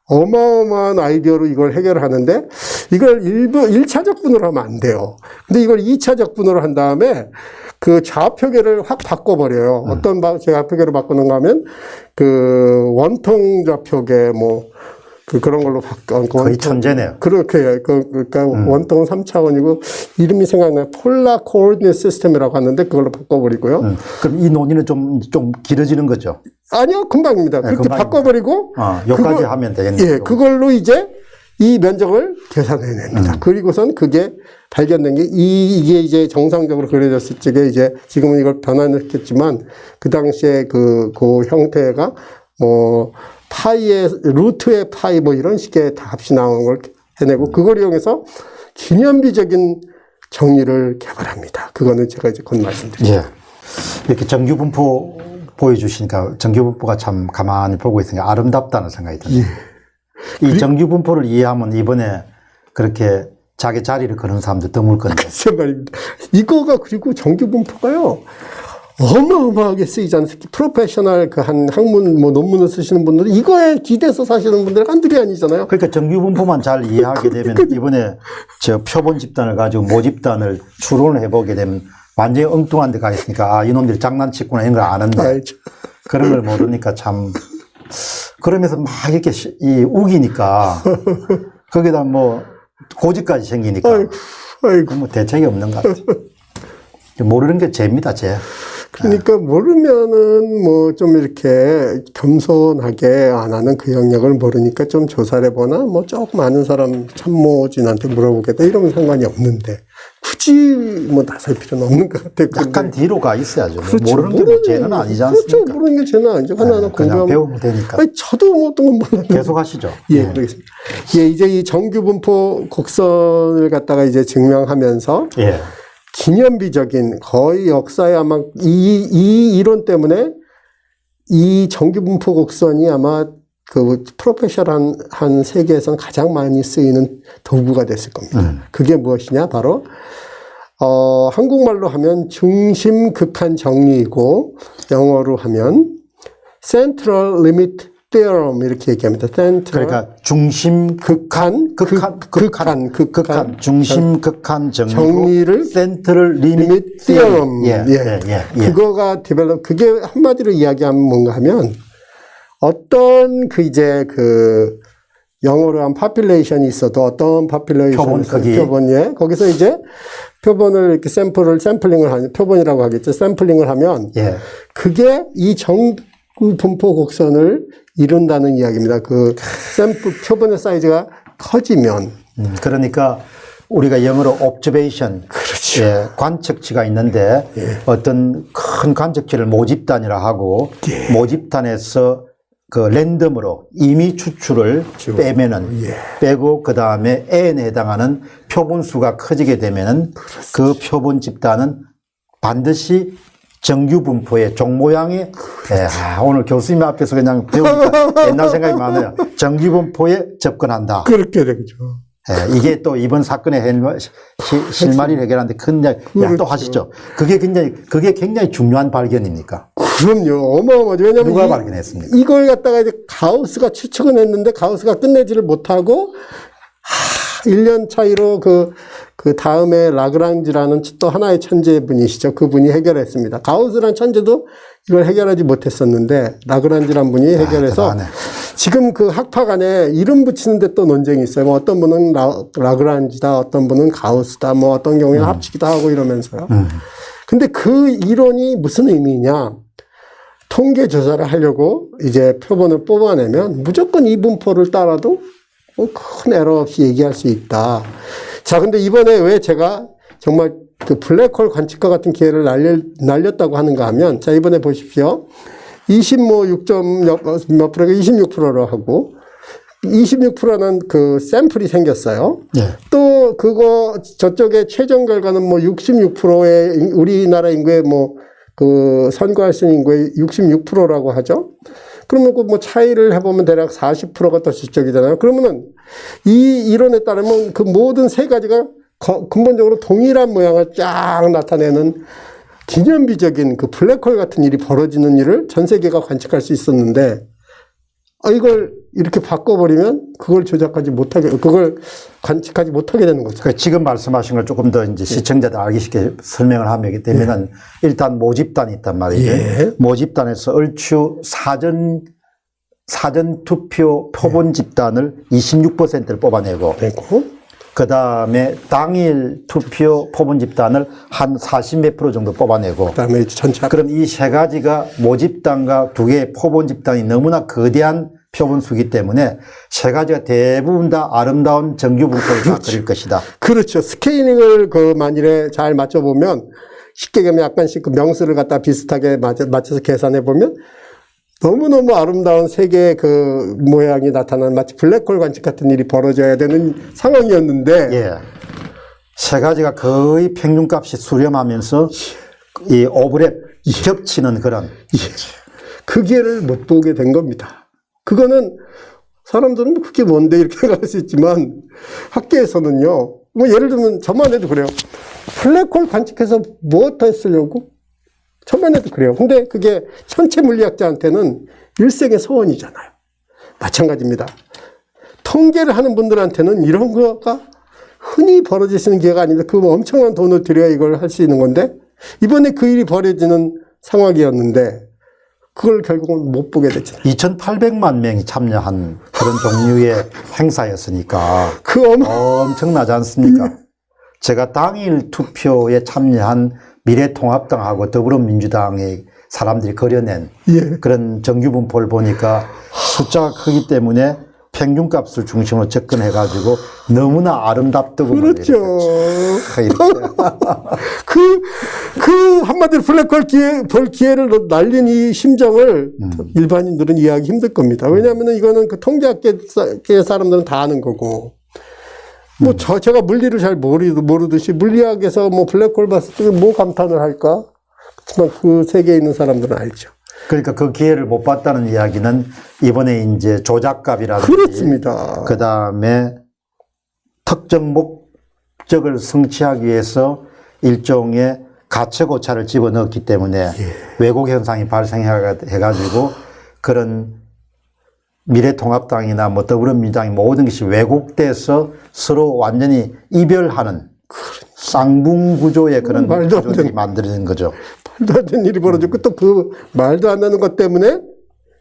어마어마한 아이디어로 이걸 해결하는데 이걸 1차적분으로 하면 안 돼요. 근데 이걸 2차적분으로 한 다음에 그 좌표계를 확 바꿔버려요. 어떤 좌표계로 바꾸는가 하면 그 원통 좌표계 그런 걸로 바꿔. 거의 천재네요. 그렇게, 그러니까 원통은 3차원이고, 이름이 생각나요. 폴라 코오디네이트 시스템이라고 하는데, 그걸로 바꿔버리고요. 그럼 이 논의는 좀 길어지는 거죠? 아니요, 금방입니다. 네, 그렇게 금방입니다. 바꿔버리고. 여기까지 하면 되겠네요. 예, 그걸로 이제 이 면적을 계산해냅니다. 그리고선 그게 발견된 게, 이게 이제 정상적으로 그려졌을 적에 이제, 지금은 이걸 변환했겠지만, 그 당시에 그 형태가 파이의 루트의 파이 이런 식의 다 합이 나오는 걸 해내고 그걸 이용해서 기념비적인 정리를 개발합니다. 그거는 제가 이제 곧 말씀드릴게요. 예. 이렇게 정규분포 보여주시니까 정규분포가 참 가만히 보고 있으니까 아름답다는 생각이 드네요. 예. 이 정규분포를 이해하면 이번에 그렇게 자기 자리를 거는 사람들 드물 건데. 글쎄 말입니다. 이거가 그리고 정규분포가요. 어마어마하게 쓰이지 않습니까? 프로페셔널 한 학문 논문을 쓰시는 분들은 이거에 기대서 사시는 분들이 한둘이 아니잖아요. 그러니까 정규분포만 잘 이해하게 되면 이번에 저 표본 집단을 가지고 모집단을 추론을 해보게 되면 완전히 엉뚱한 데 가 있으니까 이놈들이 장난치구나 이런 걸 아는데 알죠. 그런 걸 모르니까 참 그러면서 막 이렇게 우기니까 거기다 고집까지 생기니까 아이고. 뭐 대책이 없는 것 같아요. 모르는 게 죄입니다, 죄. 그러니까 모르면은 좀 이렇게 겸손하게 나는 그 영역을 모르니까 좀 조사를 해보나 조금 아는 사람 참모진한테 물어보겠다 이러면 상관이 없는데 굳이 나설 필요는 없는 것 같아요. 약간 뒤로 가 있어야죠. 그렇죠. 모르는 게 죄는 아니지 않습니까? 그렇죠. 모르는 게 죄는 아니죠. 하나하나 그냥 배우면 되니까. 아니, 저도 어떤 건 몰라요. 계속 하시죠. 예, 그러겠습니다. 예, 이제 이 정규분포 곡선을 갖다가 이제 증명하면서 예. 기념비적인 거의 역사에 아마 이 이론 때문에 이 정규분포 곡선이 아마 그 프로페셔널한 세계에서는 가장 많이 쓰이는 도구가 됐을 겁니다. 그게 무엇이냐? 바로 한국말로 하면 중심 극한 정리이고 영어로 하면 Central Limit Theorem 이렇게 얘기합니다. 그러니까 중심 극한 중심 극한 정리를 센트럴 리밋 theorem. 예. 그거가 디벨롭 그게 한마디로 이야기하면 뭔가 하면 어떤 영어로 한 population이 있어도 어떤 population 표본 거기서 이제 표본을 이렇게 샘플링을 하는 표본이라고 하겠죠. 샘플링을 하면 그게 이 정규분포 곡선을 이룬다는 이야기입니다. 그 표본의 사이즈가 커지면. 그러니까 우리가 영어로 observation. 그렇죠. 예, 관측치가 있는데 어떤 큰 관측치를 모집단이라 하고 모집단에서 그 랜덤으로 임의 추출을 빼면은 빼고 그 다음에 N에 해당하는 표본 수가 커지게 되면은 그 표본 집단은 반드시 정규분포의 종모양의 오늘 교수님 앞에서 그냥 배우니까 옛날 생각이 많아요. 정규분포에 접근한다. 그렇게 되죠. 이게 또 이번 사건의 실마리를 해결하는데 큰 또 하시죠. 그게 굉장히 중요한 발견입니까? 그럼요. 어마어마하죠. 왜냐면 누가 발견했습니까? 이걸 갖다가 이제 가우스가 추측은 했는데 가우스가 끝내지를 못하고 1년 차이로 그 그 다음에 라그랑지라는 또 하나의 천재분이시죠. 그분이 해결했습니다. 가우스란 천재도 이걸 해결하지 못했었는데 라그랑지란 분이 해결해서 지금 그 학파 간에 이름 붙이는데 또 논쟁이 있어요. 뭐 어떤 분은 라그랑지다, 어떤 분은 가우스다, 뭐 어떤 경우에는 합치기도 하고 이러면서요. 근데 그 이론이 무슨 의미냐? 통계 조사를 하려고 이제 표본을 뽑아내면 무조건 이분포를 따라도 뭐 큰 에러 없이 얘기할 수 있다. 자, 근데 이번에 왜 제가 정말 그 블랙홀 관측과 같은 기회를 날렸다고 하는가 하면, 자, 이번에 보십시오. 26몇 프로가 26%로 하고, 26%는 그 샘플이 생겼어요. 예. 또 그거 저쪽에 최종 결과는 뭐 66%의 우리나라 인구의 뭐 그 선거할 수 있는 인구의 66%라고 하죠. 그러면 그 뭐 차이를 해보면 대략 40%가 더 지적이잖아요. 그러면은 이 이론에 따르면 그 모든 세 가지가 근본적으로 동일한 모양을 쫙 나타내는 기념비적인 그 블랙홀 같은 일이 벌어지는 일을 전 세계가 관측할 수 있었는데, 이걸 이렇게 바꿔버리면 그걸 조작하지 못하게, 그걸 관측하지 못하게 되는 거죠. 그 지금 말씀하신 걸 조금 더 이제 시청자들 알기 쉽게 설명을 하게 되면은 일단 모집단이 있단 말이에요. 예. 모집단에서 얼추 사전 투표 표본 집단을 26%를 뽑아내고, 그 다음에 당일 투표 표본 집단을 한 40몇 프로 정도 뽑아내고, 그 다음에 전체. 그럼 이 세 가지가 모집단과 두 개의 표본 집단이 너무나 거대한 표본 수기 때문에 세 가지가 대부분 다 아름다운 정규 분포를 다 그릴 것이다. 그렇죠. 스케일링을 그 만일에 잘 맞춰보면 쉽게 가면 약간씩 그 명수를 갖다 비슷하게 맞춰서 계산해보면 너무너무 아름다운 세 개의 그 모양이 나타나는 마치 블랙홀 관측 같은 일이 벌어져야 되는 상황이었는데, 예. 세 가지가 거의 평균값이 수렴하면서 이 오브랩 겹치는 그런. 그 기회를 못 보게 된 겁니다. 그거는 사람들은 그게 뭔데 이렇게 생각할 수 있지만 학계에서는요, 뭐 예를 들면 저만 해도 그래요. 블랙홀 관측해서 무엇 했으려고? 저만 해도 그래요. 근데 그게 천체 물리학자한테는 일생의 소원이잖아요. 마찬가지입니다. 통계를 하는 분들한테는 이런 거가 흔히 벌어질 수 있는 기회가 아닙니다. 그 엄청난 돈을 들여야 이걸 할 수 있는 건데, 이번에 그 일이 벌어지는 상황이었는데 그걸 결국은 못 보게 됐잖아요. 2,800만 명이 참여한 그런 종류의 행사였으니까 엄청나지 않습니까? 제가 당일 투표에 참여한 미래통합당하고 더불어민주당의 사람들이 그려낸 그런 정규분포를 보니까 숫자가 크기 때문에 평균값을 중심으로 접근해가지고 너무나 아름답다고. 그렇죠. 그 한마디로 블랙홀 볼 기회를 날린 이 심정을 일반인들은 이해하기 힘들 겁니다. 왜냐하면 이거는 그 통계학계 사람들은 다 아는 거고, 뭐 제가 물리를 잘 모르듯이 물리학에서 뭐 블랙홀 봤을 때 뭐 감탄을 할까? 그렇지만 그 세계에 있는 사람들은 알죠. 그러니까 그 기회를 못 봤다는 이야기는 이번에 이제 조작값이라든지, 그렇습니다. 그 다음에 특정 목적을 성취하기 위해서 일종의 가책 오차를 집어넣었기 때문에 왜곡 현상이 발생해가지고 그런 미래통합당이나 뭐 더불어민주당이 모든 것이 왜곡돼서 서로 완전히 이별하는 쌍붕 구조의 그런 구조들이 만들어진 거죠. 말도 안 되는 일이 벌어졌고 또 그 말도 안 되는 것 때문에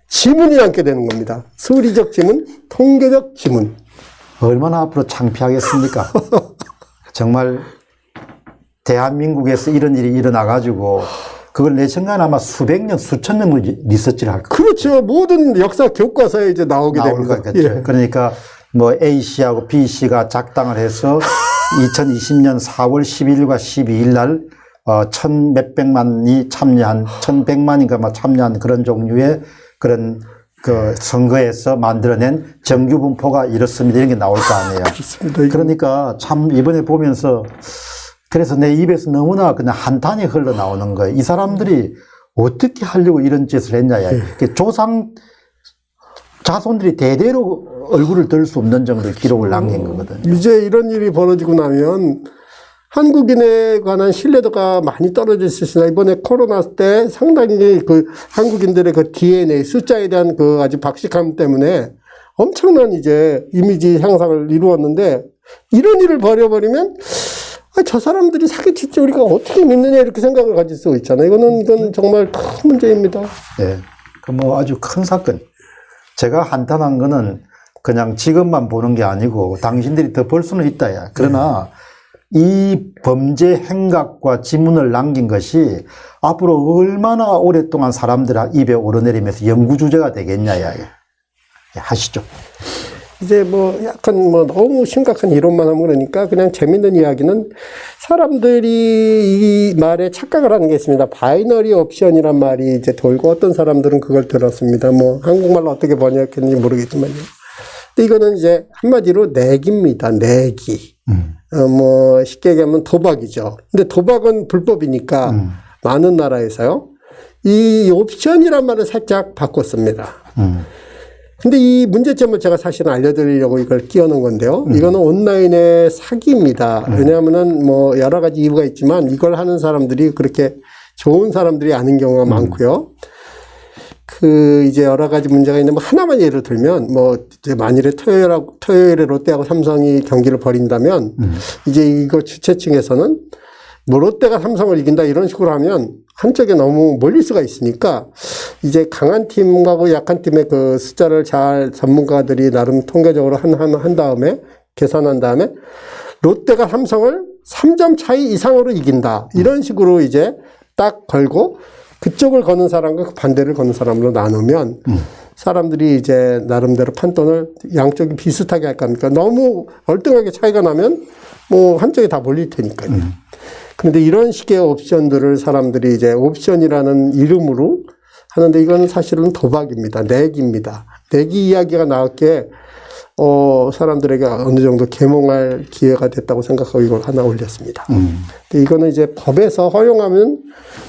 지문이 남게 되는 겁니다. 수리적 지문, 통계적 지문. 얼마나 앞으로 창피하겠습니까? 정말 대한민국에서 이런 일이 일어나가지고 그걸 내 생각엔 아마 수백 년, 수천 년 리서치를 할 거예요. 그렇죠. 모든 역사 교과서에 이제 나오게 됩니다. 그러니까 뭐 A씨하고 B씨가 작당을 해서 2020년 4월 11일과 12일 날 1,몇백만이 참여한, 1,100만인가 참여한 그런 종류의 그런 그 선거에서 만들어낸 정규분포가 이렇습니다. 이런 게 나올 거 아니에요. 그렇습니다. 그러니까 참 이번에 보면서 그래서 내 입에서 너무나 그냥 한탄이 흘러나오는 거예요. 이 사람들이 어떻게 하려고 이런 짓을 했냐. 조상, 자손들이 대대로 얼굴을 들 수 없는 정도의 기록을 남긴 거거든요. 이제 이런 일이 벌어지고 나면 한국인에 관한 신뢰도가 많이 떨어질 수 있으나 이번에 코로나 때 상당히 그 한국인들의 그 DNA 숫자에 대한 그 아주 박식함 때문에 엄청난 이제 이미지 향상을 이루었는데 이런 일을 벌여버리면 저 사람들이 사기칠지 우리가 어떻게 믿느냐 이렇게 생각을 가질 수 있잖아요. 이건 정말 큰 문제입니다. 네. 그 뭐 아주 큰 사건. 제가 한탄한 거는 그냥 지금만 보는 게 아니고 당신들이 더 볼 수는 있다야. 그러나 이 범죄 행각과 지문을 남긴 것이 앞으로 얼마나 오랫동안 사람들 입에 오르내리면서 연구 주제가 되겠냐야. 하시죠. 이제 뭐 약간 뭐 너무 심각한 이론만 하면 그러니까 그냥 재밌는 이야기는 사람들이 이 말에 착각을 하는 게 있습니다. 바이너리 옵션이란 말이 이제 돌고 어떤 사람들은 그걸 들었습니다. 뭐 한국말로 어떻게 번역했는지 모르겠지만요. 근데 이거는 이제 한마디로 내기입니다. 내기. 뭐 쉽게 얘기하면 도박이죠. 근데 도박은 불법이니까 많은 나라에서요. 이 옵션이란 말을 살짝 바꿨습니다. 근데 이 문제점을 제가 사실은 알려드리려고 이걸 끼워놓은 건데요. 이거는 온라인의 사기입니다. 왜냐하면은 뭐 여러 가지 이유가 있지만 이걸 하는 사람들이 그렇게 좋은 사람들이 아닌 경우가 많고요. 그 이제 여러 가지 문제가 있는데 뭐 하나만 예를 들면 뭐 이제 만일에 토요일에 롯데하고 삼성이 경기를 벌인다면 이제 이거 주최층에서는 뭐 롯데가 삼성을 이긴다 이런 식으로 하면 한쪽에 너무 몰릴 수가 있으니까 이제 강한 팀하고 약한 팀의 그 숫자를 잘 전문가들이 나름 통계적으로 한 다음에 계산한 다음에 롯데가 삼성을 3점 차이 이상으로 이긴다 이런 식으로 이제 딱 걸고 그쪽을 거는 사람과 그 반대를 거는 사람으로 나누면 사람들이 이제 나름대로 판단을 양쪽이 비슷하게 할 겁니까? 너무 얼등하게 차이가 나면 뭐 한쪽에 다 몰릴 테니까요. 그런데 이런 식의 옵션들을 사람들이 이제 옵션이라는 이름으로 하는데 이건 사실은 도박입니다. 내기입니다. 내기 이야기가 나왔기에 사람들에게 어느 정도 계몽할 기회가 됐다고 생각하고 이걸 하나 올렸습니다. 근데 이거는 이제 법에서 허용하면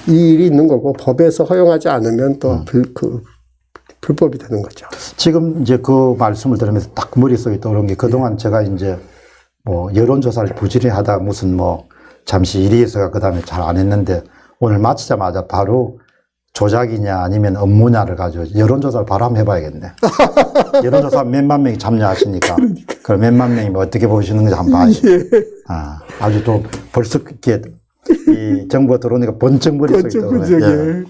이 일이 있는 거고 법에서 허용하지 않으면 또 불법이 되는 거죠. 지금 이제 그 말씀을 들으면서 딱 머릿속에 떠오른 게 그동안 제가 이제 뭐 여론조사를 부지런히 하다 무슨 뭐 잠시 일이 있어가 그 다음에 잘 안 했는데 오늘 마치자마자 바로 조작이냐 아니면 업무냐를 가지고 여론조사를 바로 한번 해봐야겠네. 여론조사 몇만 명이 참여하시니까. 그럼 몇만 명이 뭐 어떻게 보시는지 한번 봐야죠. 예. 아주 또 벌써 이렇게 이 정부가 들어오니까 번쩍 머릿속에 떠오르네. 예.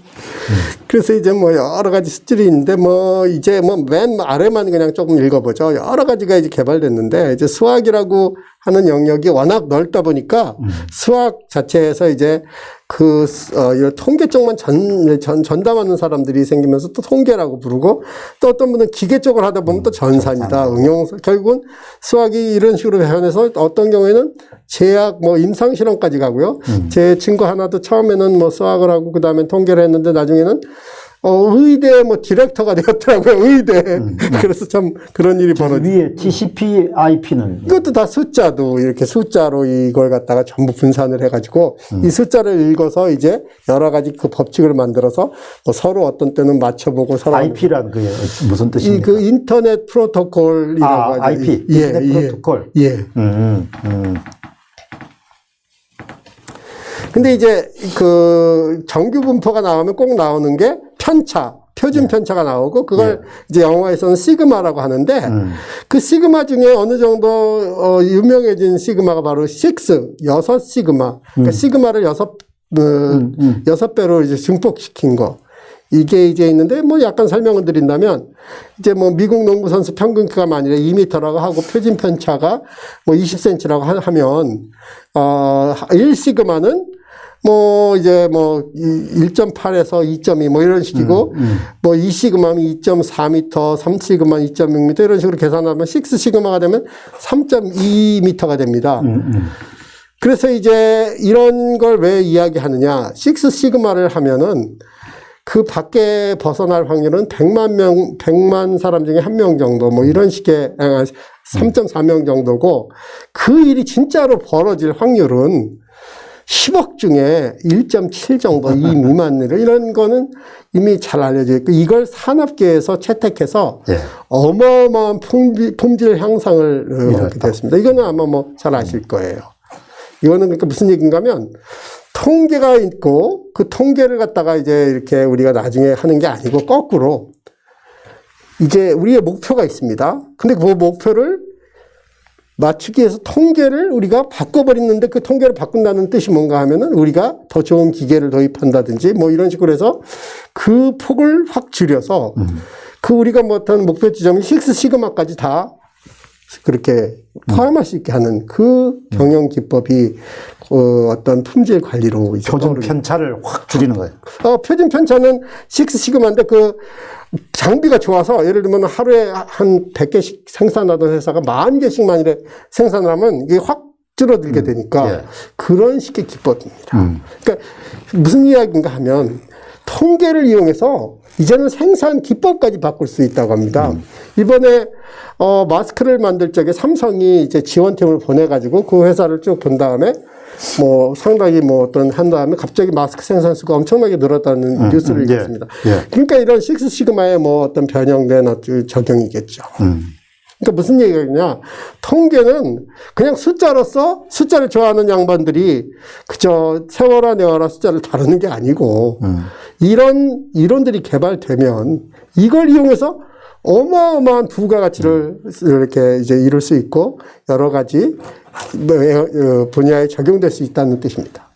그래서 이제 뭐 여러 가지 수질이 있는데 뭐 이제 뭐 맨 아래만 그냥 조금 읽어보죠. 여러 가지가 이제 개발됐는데 이제 수학이라고 하는 영역이 워낙 넓다 보니까 수학 자체에서 이제 이런 통계 쪽만 전담하는 사람들이 생기면서 또 통계라고 부르고 또 어떤 분은 기계 쪽을 하다 보면 또 전산이다. 결국은 수학이 이런 식으로 변해서 어떤 경우에는 제약 뭐 임상실험까지 가고요. 제 친구 하나도 처음에는 뭐 수학을 하고 그 다음에 통계를 했는데 나중에는 의대 뭐 디렉터가 되었더라고요. 의대. 그래서 참 그런 일이 벌어지죠. 위에 TCP, IP는 이것도 다 숫자도 이렇게 숫자로 이걸 갖다가 전부 분산을 해가지고 이 숫자를 읽어서 이제 여러 가지 그 법칙을 만들어서 뭐 서로 어떤 때는 맞춰보고 서로 IP란 그게 무슨 뜻입니까? 그 인터넷 프로토콜이라고 하죠. IP. 인터넷 프로토콜. 예. 근데 이제 그 정규 분포가 나오면 꼭 나오는 게 편차, 표준 편차가 나오고 그걸 이제 영어에서는 시그마라고 하는데 그 시그마 중에 어느 정도 유명해진 시그마가 바로 6 시그마. 그러니까 시그마를 6배로 이제 증폭시킨 거. 이게 이제 있는데 뭐 약간 설명을 드린다면 이제 뭐 미국 농구 선수 평균 키가 만일에 2m라고 하고 표준 편차가 뭐 20cm라고 하면 1시그마는 뭐 이제 뭐 1.8에서 2.2 뭐 이런 식이고 뭐 2시그마면 2.4m, 3시그마는 2.6m 이런 식으로 계산하면 6시그마가 되면 3.2m가 됩니다. 그래서 이제 이런 걸 왜 이야기하느냐? 6시그마를 하면은 그 밖에 벗어날 확률은 100만 사람 중에 1명 정도 뭐 이런 식의 3.4명 정도고 그 일이 진짜로 벌어질 확률은 10억 중에 1.7 정도 이 미만으로 이런 거는 이미 잘 알려져 있고 이걸 산업계에서 채택해서 어마어마한 품질 향상을 하게 됐습니다. 이거는 아마 뭐 잘 아실 거예요. 이거는 그러니까 무슨 얘기인가 하면 통계가 있고 그 통계를 갖다가 이제 이렇게 우리가 나중에 하는 게 아니고 거꾸로 이제 우리의 목표가 있습니다. 근데 그 목표를 맞추기 위해서 통계를 우리가 바꿔버리는데 그 통계를 바꾼다는 뜻이 뭔가 하면은 우리가 더 좋은 기계를 도입한다든지 뭐 이런 식으로 해서 그 폭을 확 줄여서 그 우리가 뭐 어떤 목표 지점이 6시그마까지 다 그렇게 포함할 수 있게 하는 그 경영 기법이 어떤 품질 관리로 이제 표준 편차를 확 줄이는 거예요. 표준 편차는 6시그마인데 그 장비가 좋아서 예를 들면 하루에 한 100개씩 생산하던 회사가 40개씩 만일에 생산을 하면 이게 확 줄어들게 되니까 예. 그런 식의 기법입니다. 그러니까 무슨 이야기인가 하면 통계를 이용해서 이제는 생산 기법까지 바꿀 수 있다고 합니다. 이번에 마스크를 만들 적에 삼성이 이제 지원팀을 보내가지고 그 회사를 쭉 본 다음에 뭐 상당히 뭐 어떤 한 다음에 갑자기 마스크 생산수가 엄청나게 늘었다는 뉴스를 읽었습니다. 예. 그러니까 이런 식스시그마의 뭐 어떤 변형된 어떤 적용이겠죠. 그러니까 무슨 얘기냐? 통계는 그냥 숫자로서 숫자를 좋아하는 양반들이 그저 세워라 내워라 숫자를 다루는 게 아니고 이런 이론들이 개발되면 이걸 이용해서 어마어마한 부가가치를 이렇게 이제 이룰 수 있고 여러 가지 분야에 적용될 수 있다는 뜻입니다.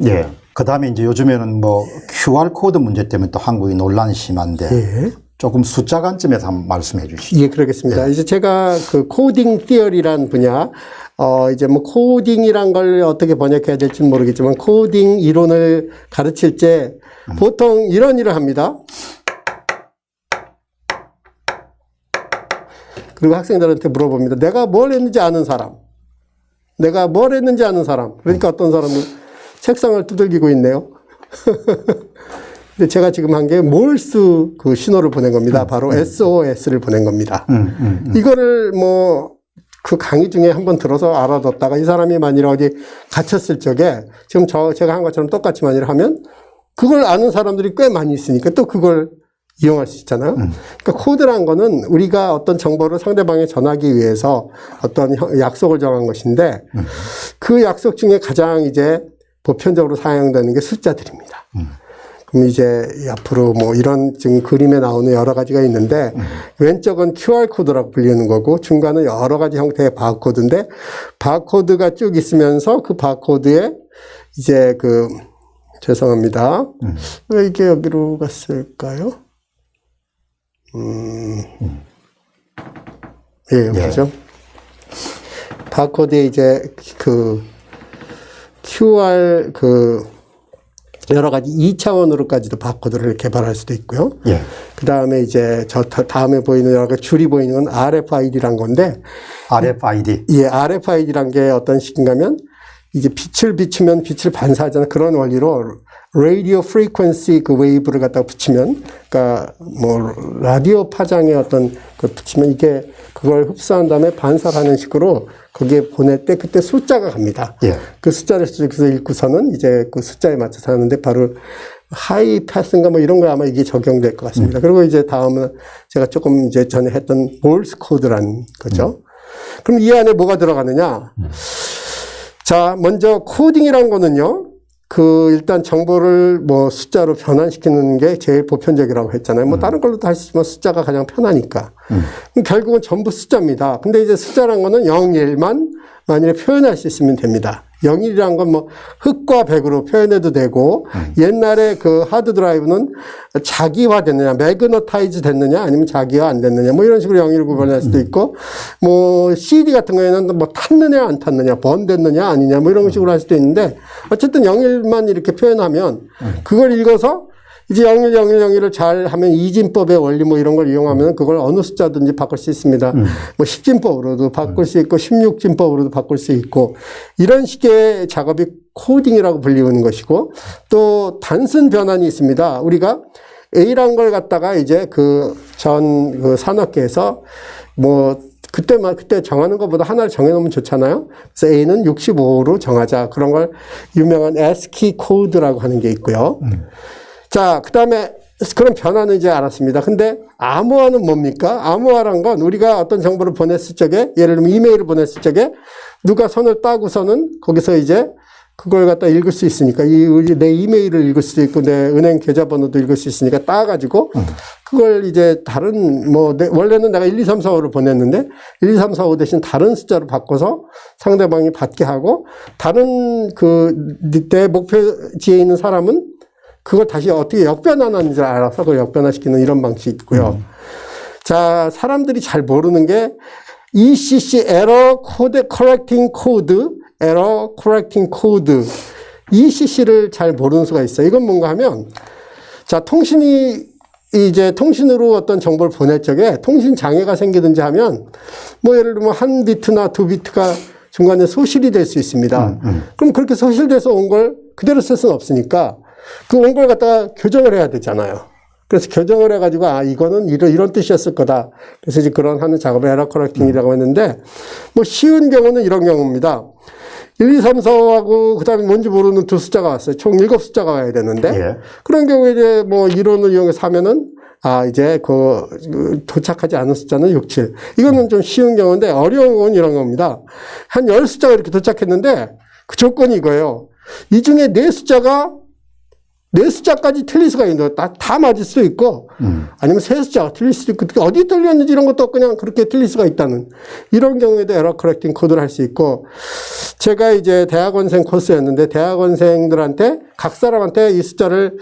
예. 그 다음에 이제 요즘에는 뭐 QR코드 문제 때문에 또 한국이 논란이 심한데 예. 조금 숫자 관점에서 한번 말씀해 주시죠. 예, 그러겠습니다. 이제 제가 그 코딩 티어리란 분야, 이제 뭐 코딩이란 걸 어떻게 번역해야 될지는 모르겠지만 코딩 이론을 가르칠 때 보통 이런 일을 합니다. 그리고 학생들한테 물어봅니다. 내가 뭘 했는지 아는 사람. 내가 뭘 했는지 아는 사람. 그러니까 어떤 사람은 책상을 두들기고 있네요. 근데 제가 지금 한 게 몰스 그 신호를 보낸 겁니다. 바로 SOS를 보낸 겁니다. 이거를 뭐 그 강의 중에 한번 들어서 알아뒀다가 이 사람이 만일 어디 갇혔을 적에 지금 제가 한 것처럼 똑같이 만일 하면 그걸 아는 사람들이 꽤 많이 있으니까 또 그걸 이용할 수 있잖아요. 그러니까 코드란 거는 우리가 어떤 정보를 상대방에 전하기 위해서 어떤 약속을 정한 것인데 그 약속 중에 가장 이제 보편적으로 사용되는 게 숫자들입니다. 그럼 이제 앞으로 뭐 이런 지금 그림에 나오는 여러 가지가 있는데 왼쪽은 QR코드라고 불리는 거고 중간은 여러 가지 형태의 바코드인데 바코드가 쭉 있으면서 그 바코드에 이제 죄송합니다. 왜 이게 여기로 갔을까요? 예, 여기죠. 바코드에 이제 QR 여러 가지 2차원으로까지도 바코드를 개발할 수도 있고요. 예. 그 다음에 이제 다음에 보이는 여러 가지 줄이 보이는 건 RFID란 건데. RFID. 예, RFID란 게 어떤 식인가 하면 이제 빛을 비추면 빛을 반사하잖아요. 그런 원리로 라디오 프리퀀시 그 웨이브를 갖다가 붙이면, 그러니까 뭐 라디오 파장의 어떤 그 붙이면 이게 그걸 흡수한 다음에 반사하는 식으로 거기에 보낼 때 그때 숫자가 갑니다. 예. 그 숫자를 여기서 읽고서는 이제 그 숫자에 맞춰서 하는데 바로 하이 패스인가 뭐 이런 거 아마 이게 적용될 것 같습니다. 그리고 이제 다음은 제가 조금 이제 전에 했던 몰스 코드라는 거죠. 그럼 이 안에 뭐가 들어가느냐? 자, 먼저 코딩이란 거는요. 일단 정보를 뭐 숫자로 변환시키는 게 제일 보편적이라고 했잖아요. 뭐 다른 걸로도 할 수 있지만 숫자가 가장 편하니까. 결국은 전부 숫자입니다. 근데 이제 숫자란 거는 0, 1만 만일에 표현할 수 있으면 됩니다. 0일이란 건 뭐 흑과 백으로 표현해도 되고 옛날에 그 하드 드라이브는 자기화 됐느냐, 매그너타이즈 됐느냐, 아니면 자기화 안 됐느냐, 뭐 이런 식으로 0일을 구분할 수도 있고, 뭐 CD 같은 거에는 뭐 탔느냐, 안 탔느냐, 번됐느냐, 아니냐, 뭐 이런 식으로 할 수도 있는데, 어쨌든 0일만 이렇게 표현하면 그걸 읽어서 이제 0101을 잘 하면 이진법의 원리 뭐 이런 걸 이용하면 그걸 어느 숫자든지 바꿀 수 있습니다. 뭐 10진법으로도 바꿀 수 있고 16진법으로도 바꿀 수 있고 이런 식의 작업이 코딩이라고 불리는 것이고 또 단순 변환이 있습니다. 우리가 A란 걸 갖다가 이제 그 산업계에서 뭐 그때 정하는 것보다 하나를 정해놓으면 좋잖아요. 그래서 A는 65로 정하자. 그런 걸 유명한 ASCII 코드라고 하는 게 있고요. 자, 그 다음에 그런 변화는 이제 알았습니다. 근데 암호화는 뭡니까? 암호화란 건 우리가 어떤 정보를 보냈을 적에 예를 들면 이메일을 보냈을 적에 누가 손을 따고서는 거기서 이제 그걸 갖다 읽을 수 있으니까 내 이메일을 읽을 수 있고 내 은행 계좌번호도 읽을 수 있으니까 따가지고 그걸 이제 다른 원래는 내가 1, 2, 3, 4, 5를 보냈는데 1, 2, 3, 4, 5 대신 다른 숫자로 바꿔서 상대방이 받게 하고 다른 내 목표지에 있는 사람은 그걸 다시 어떻게 역변환하는지 알아서 그걸 역변화시키는 이런 방식이 있고요. 자, 사람들이 잘 모르는 게 ECC Error Code Correcting Code Error Correcting Code ECC를 잘 모르는 수가 있어요. 이건 뭔가 하면 자, 통신으로 어떤 정보를 보낼 적에 통신 장애가 생기든지 하면 예를 들면 한 비트나 두 비트가 중간에 소실이 될 수 있습니다. 그럼 그렇게 소실돼서 온 걸 그대로 쓸 수는 없으니까 그 온 걸 갖다가 교정을 해야 되잖아요. 그래서 교정을 해가지고, 이거는 이런 뜻이었을 거다. 그래서 이제 그런 하는 작업을 에러 커렉팅이라고 했는데, 쉬운 경우는 이런 경우입니다. 1, 2, 3, 4하고, 그 다음에 뭔지 모르는 두 숫자가 왔어요. 총 7숫자가 와야 되는데, 예. 그런 경우에 이제 이론을 이용해서 하면은, 이제 도착하지 않은 숫자는 6, 7. 이거는 좀 쉬운 경우인데, 어려운 건 이런 겁니다. 한 10숫자가 이렇게 도착했는데, 그 조건이 이거예요. 이 중에 4숫자까지 틀릴 수가 있는데, 다 맞을 수 있고, 아니면 3숫자가 틀릴 수도 있고, 어디 틀렸는지 이런 것도 그냥 그렇게 틀릴 수가 있다는, 이런 경우에도 에러 커렉팅 코드를 할 수 있고, 제가 이제 대학원생 코스였는데, 대학원생들한테, 각 사람한테 이 숫자를,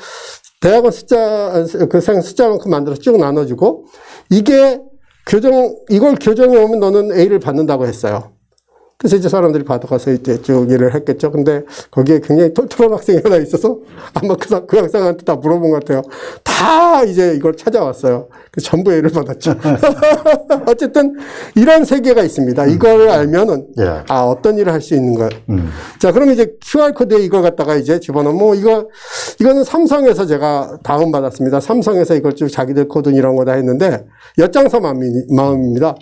대학원 숫자만큼 만들어서 쭉 나눠주고, 이걸 교정해 오면 너는 A를 받는다고 했어요. 그래서 이제 사람들이 받아가서 이제 쭉 일을 했겠죠. 근데 거기에 굉장히 똘똘한 학생이 하나 있어서 아마 그 학생한테 다 물어본 것 같아요. 다 이제 이걸 찾아왔어요. 그래서 전부 A를 받았죠. 어쨌든 이런 세계가 있습니다. 이걸 알면은 어떤 일을 할 수 있는 거예요. 자, 그럼 이제 QR코드에 이걸 갖다가 이제 집어넣으면 이거는 삼성에서 제가 다운받았습니다. 삼성에서 이걸 쭉 자기들 코드 이런 거 다 했는데 엿장사 마음입니다.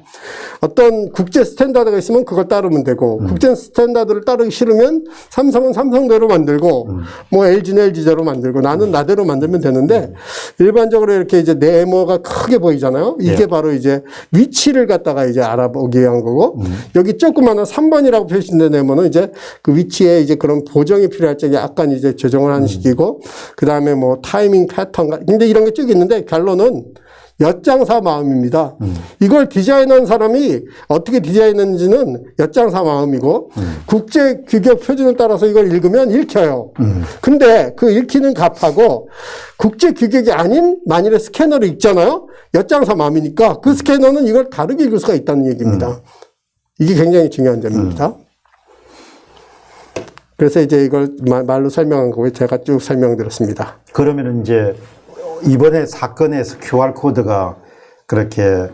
어떤 국제 스탠다드가 있으면 그걸 따르면 되고 국제 스탠다드를 따르기 싫으면 삼성은 삼성대로 만들고 LG는 LG대로 만들고 나는 나대로 만들면 되는데 일반적으로 이렇게 이제 네모가 크게 보이잖아요. 이게 바로 이제 위치를 갖다가 이제 알아보기 위한 거고 여기 조그마한 3번이라고 표시된 네모는 이제 그 위치에 이제 그런 보정이 필요할 적에 약간 이제 조정을 하는 식이고 그 다음에 타이밍 패턴 근데 이런 게 쭉 있는데 결론은 엿장사 마음입니다. 이걸 디자인한 사람이 어떻게 디자인했는지는 엿장사 마음이고 국제 규격 표준을 따라서 이걸 읽으면 읽혀요. 근데 그 읽히는 값하고 국제 규격이 아닌 만일에 스캐너로 읽잖아요. 엿장사 마음이니까 그 스캐너는 이걸 다르게 읽을 수가 있다는 얘기입니다. 이게 굉장히 중요한 점입니다. 그래서 이제 이걸 말로 설명한 거고 제가 쭉 설명드렸습니다. 그러면은 이제 이번에 사건에서 QR코드가 그렇게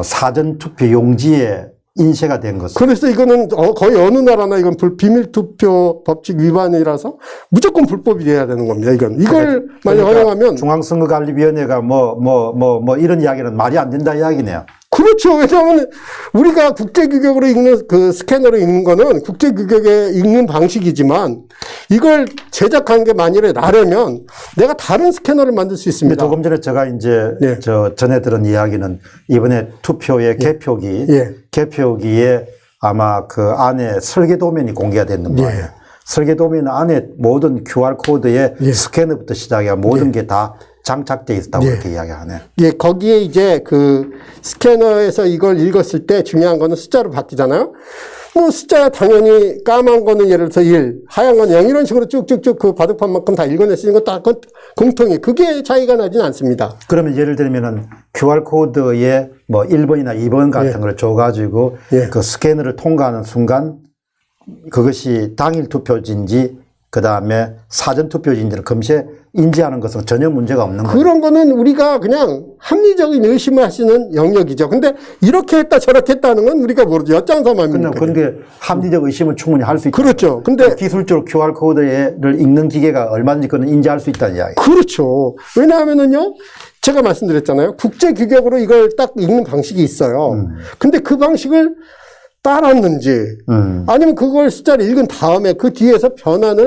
사전투표 용지에 인쇄가 된 것은. 그래서 이거는 거의 어느 나라나 이건 비밀투표 법칙 위반이라서 무조건 불법이 돼야 되는 겁니다. 이걸 만약 허용하면. 중앙선거관리위원회가 이런 이야기는 말이 안 된다 이야기네요. 그렇죠. 왜냐하면 우리가 국제규격으로 읽는 그 스캐너로 읽는 거는 국제규격에 읽는 방식이지만 이걸 제작한 게 만일에 나라면 내가 다른 스캐너를 만들 수 있습니다. 조금 전에 제가 이제 전에 들은 이야기는 이번에 투표의 개표기에 아마 그 안에 설계 도면이 공개가 됐는 거예요. 설계 도면 안에 모든 QR코드에 스캐너부터 시작해 모든 게 다 장착되어 있다고 그렇게 이야기하네. 거기에 이제 그 스캐너에서 이걸 읽었을 때 중요한 거는 숫자로 바뀌잖아요. 숫자 당연히 까만 거는 예를 들어서 1, 하얀 건 0 이런 식으로 쭉쭉쭉 그 바둑판만큼 다 읽어낼 수 있는 거 다 공통이 그게 차이가 나진 않습니다. 그러면 예를 들면은 QR코드에 1번이나 2번 같은 걸 줘가지고 그 스캐너를 통과하는 순간 그것이 당일 투표지인지 그 다음에 사전 투표지인지를 금세 인지하는 것은 전혀 문제가 없는 거예요. 그런 거는 우리가 그냥 합리적인 의심을 하시는 영역이죠. 근데 이렇게 했다 저렇게 했다는 건 우리가 모르죠. 엿장사만입니까? 그런데 합리적 의심은 충분히 할 수 있죠. 그렇죠. 근데 기술적으로 QR코드를 읽는 기계가 얼마든지 그건 인지할 수 있다는 이야기. 그렇죠. 왜냐하면은요. 제가 말씀드렸잖아요. 국제 규격으로 이걸 딱 읽는 방식이 있어요. 근데 그 방식을 따랐는지 아니면 그걸 숫자를 읽은 다음에 그 뒤에서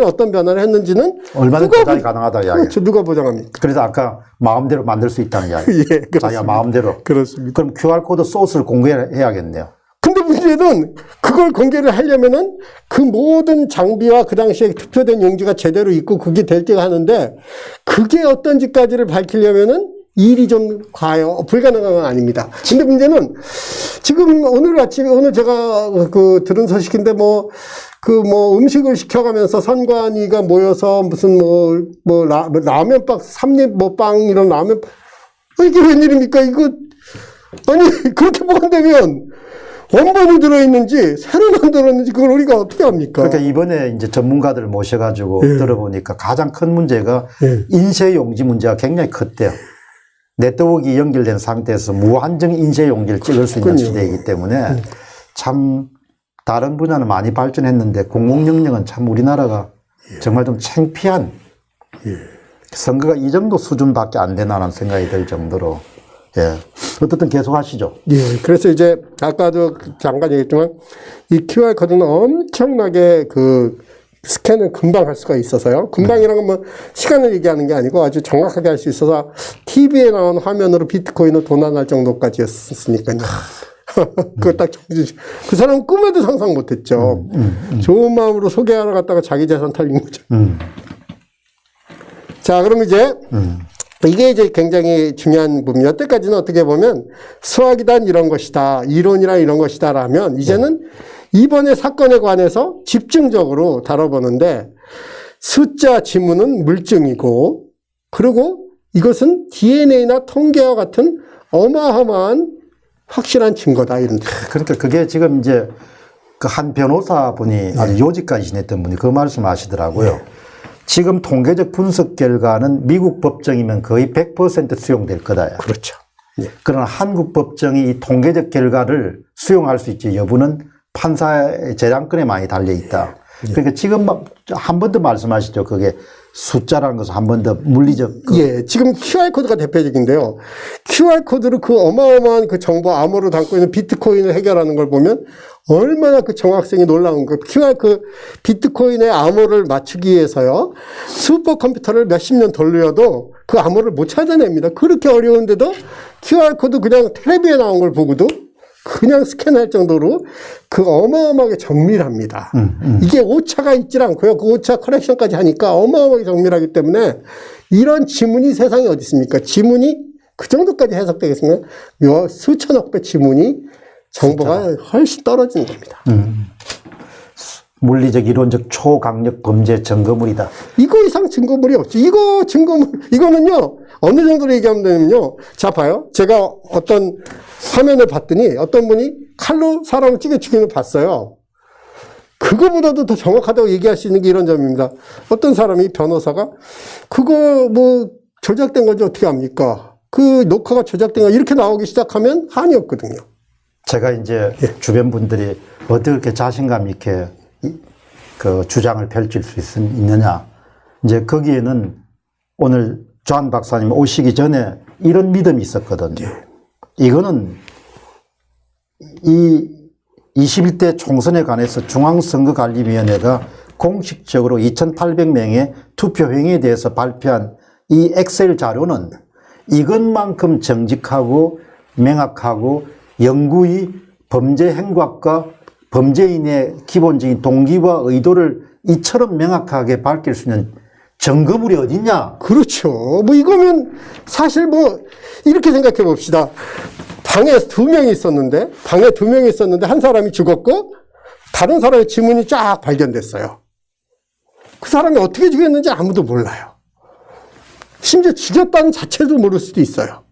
어떤 변화를 했는지는 얼마든지 조작이 가능하다 이야기. 그렇죠. 누가 보장합니까? 그래서 아까 마음대로 만들 수 있다는 이야기. 그렇습니다. 자기가 마음대로. 그렇습니다. 그럼 QR코드 소스를 공개해야겠네요. 근데 문제는 그걸 공개를 하려면은 그 모든 장비와 그 당시에 투표된 용지가 제대로 있고 그게 될 때가 하는데 그게 어떤지까지를 밝히려면은 일이 좀 불가능한 건 아닙니다. 근데 문제는 지금 오늘 아침에 오늘 제가 들은 소식인데 음식을 시켜가면서 선관위가 모여서 무슨 라면빵, 삼립빵 이런 라면, 이게 웬일입니까? 이거, 아니, 그렇게 보관되면 원본이 들어있는지, 새로 만들었는지 그걸 우리가 어떻게 합니까? 그러니까 이번에 이제 전문가들 모셔가지고 들어보니까 가장 큰 문제가 인쇄 용지 문제가 굉장히 컸대요. 네트워크가 연결된 상태에서 무한정 인쇄 용지를 찍을 수 있는 시대이기 때문에 참 다른 분야는 많이 발전했는데 공공영령은 참 우리나라가 정말 좀 창피한 선거가 이 정도 수준밖에 안 되나라는 생각이 들 정도로 어떻든 계속 하시죠. 그래서 이제 아까도 잠깐 얘기했지만 이 QR코드는 엄청나게 스캔을 금방 할 수가 있어서요. 금방이라는 건 시간을 얘기하는 게 아니고 아주 정확하게 할 수 있어서 TV에 나온 화면으로 비트코인을 도난할 정도까지였으니까요. 그거 딱 정해주시. 그 사람은 꿈에도 상상 못했죠. 좋은 마음으로 소개하러 갔다가 자기 재산 털린 거죠. 자, 그럼 이제 이게 이제 굉장히 중요한 부분이에요. 여태까지는 어떻게 보면 수학이란 이런 것이다, 이론이란 이런 것이다라면 이제는 이번에 사건에 관해서 집중적으로 다뤄보는데 숫자 지문은 물증이고 그리고 이것은 DNA나 통계와 같은 어마어마한 확실한 증거다 이런. 그러니까 그게 지금 이제 그 한 변호사분이 아주 요지까지 지냈던 분이 그 말씀 하시더라고요. 지금 통계적 분석 결과는 미국 법정이면 거의 100% 수용될 거다. 그렇죠. 그러나 한국 법정이 이 통계적 결과를 수용할 수 있지 여부는 판사의 재량권에 많이 달려 있다. 그러니까 지금 한 번 더 말씀하시죠. 그게 숫자라는 것은 한 번 더 물리적. 지금 QR코드가 대표적인데요. QR코드로 그 어마어마한 그 정보 암호를 담고 있는 비트코인을 해결하는 걸 보면 얼마나 그 정확성이 놀라운 거. 비트코인의 암호를 맞추기 위해서요. 슈퍼컴퓨터를 몇십 년 돌려도 그 암호를 못 찾아냅니다. 그렇게 어려운데도 QR코드 그냥 텔레비에 나온 걸 보고도 그냥 스캔할 정도로 그 어마어마하게 정밀합니다. 이게 오차가 있질 않고요. 그 오차 커렉션까지 하니까 어마어마하게 정밀하기 때문에 이런 지문이 세상에 어디 있습니까? 지문이 그 정도까지 해석되겠습니까? 수천억 배 지문이 정보가 훨씬 떨어지는 겁니다. 물리적, 이론적, 초강력 범죄 증거물이다. 이거 이상 증거물이 없죠. 이거는요, 어느 정도로 얘기하면 되냐면요. 자, 봐요. 제가 어떤 화면을 봤더니 어떤 분이 칼로 사람을 찌개 죽이는 걸 봤어요. 그거보다도 더 정확하다고 얘기할 수 있는 게 이런 점입니다. 어떤 사람이 변호사가 그거 조작된 건지 어떻게 합니까? 그 녹화가 조작된 거 이렇게 나오기 시작하면 한이 없거든요. 제가 이제 주변 분들이 어떻게 자신감 있게 그 주장을 펼칠 수 있느냐. 이제 거기에는 오늘 존 박사님 오시기 전에 이런 믿음이 있었거든요. 이거는 이 21대 총선에 관해서 중앙선거관리위원회가 공식적으로 2,800명의 투표행위에 대해서 발표한 이 엑셀 자료는 이것만큼 정직하고 명확하고 영구히 범죄 행각과 범죄인의 기본적인 동기와 의도를 이처럼 명확하게 밝힐 수 있는 증거물이 어딨냐? 그렇죠. 이거면 사실 이렇게 생각해 봅시다. 방에 2명이 있었는데 한 사람이 죽었고 다른 사람의 지문이 쫙 발견됐어요. 그 사람이 어떻게 죽였는지 아무도 몰라요. 심지어 죽였다는 자체도 모를 수도 있어요.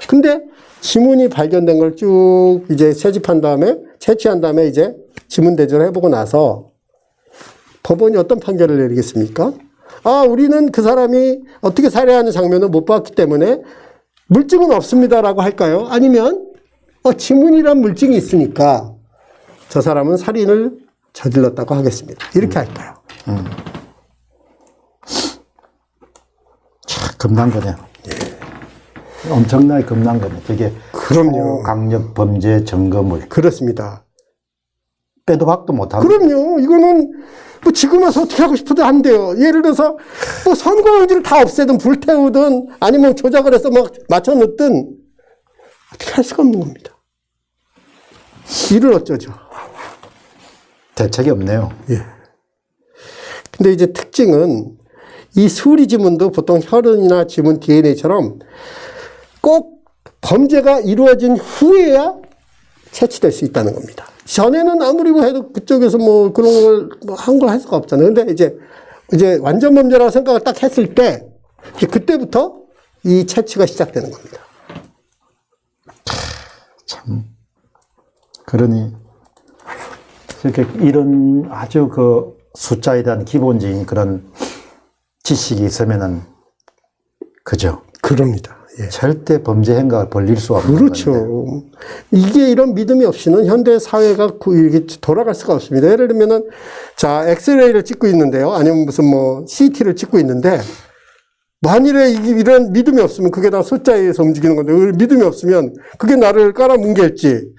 근데 지문이 발견된 걸 쭉 이제 채취한 다음에 이제 지문 대조를 해보고 나서 법원이 어떤 판결을 내리겠습니까? 우리는 그 사람이 어떻게 살해하는 장면을 못 봤기 때문에 물증은 없습니다라고 할까요? 아니면 지문이란 물증이 있으니까 저 사람은 살인을 저질렀다고 하겠습니다. 이렇게 할까요? 참 겁난 거네요. 엄청나게 겁난 거네요. 되게 그럼요. 강력 범죄 증거물. 그렇습니다. 빼도 박도 못하는. 그럼요. 이거는 지금 와서 어떻게 하고 싶어도 안 돼요. 예를 들어서 선거용지를 다 없애든 불태우든 아니면 조작을 해서 맞춰 넣든 어떻게 할 수가 없는 겁니다. 이를 어쩌죠? 대책이 없네요. 예. 근데 이제 특징은 이 수리 지문도 보통 혈흔이나 지문 DNA처럼 꼭 범죄가 이루어진 후에야 채취될 수 있다는 겁니다. 전에는 아무리 뭐 해도 그쪽에서 뭐 그런 걸 한 걸 할 수가 없잖아요. 근데 이제 완전 범죄라고 생각을 딱 했을 때 그때부터 이 채취가 시작되는 겁니다. 참. 그러니 이렇게 이런 아주 그 숫자에 대한 기본적인 그런 지식이 있으면은 그죠? 그럽니다. 예. 절대 범죄 행각을 벌릴 수 없는 그렇죠. 건데. 이게 이런 믿음이 없이는 현대 사회가 이렇게 돌아갈 수가 없습니다. 예를 들면은 자 엑스레이를 찍고 있는데요, 아니면 무슨 뭐 CT를 찍고 있는데 만일에 이런 믿음이 없으면 그게 다 숫자에 의해서 움직이는 건데 믿음이 없으면 그게 나를 깔아뭉갤지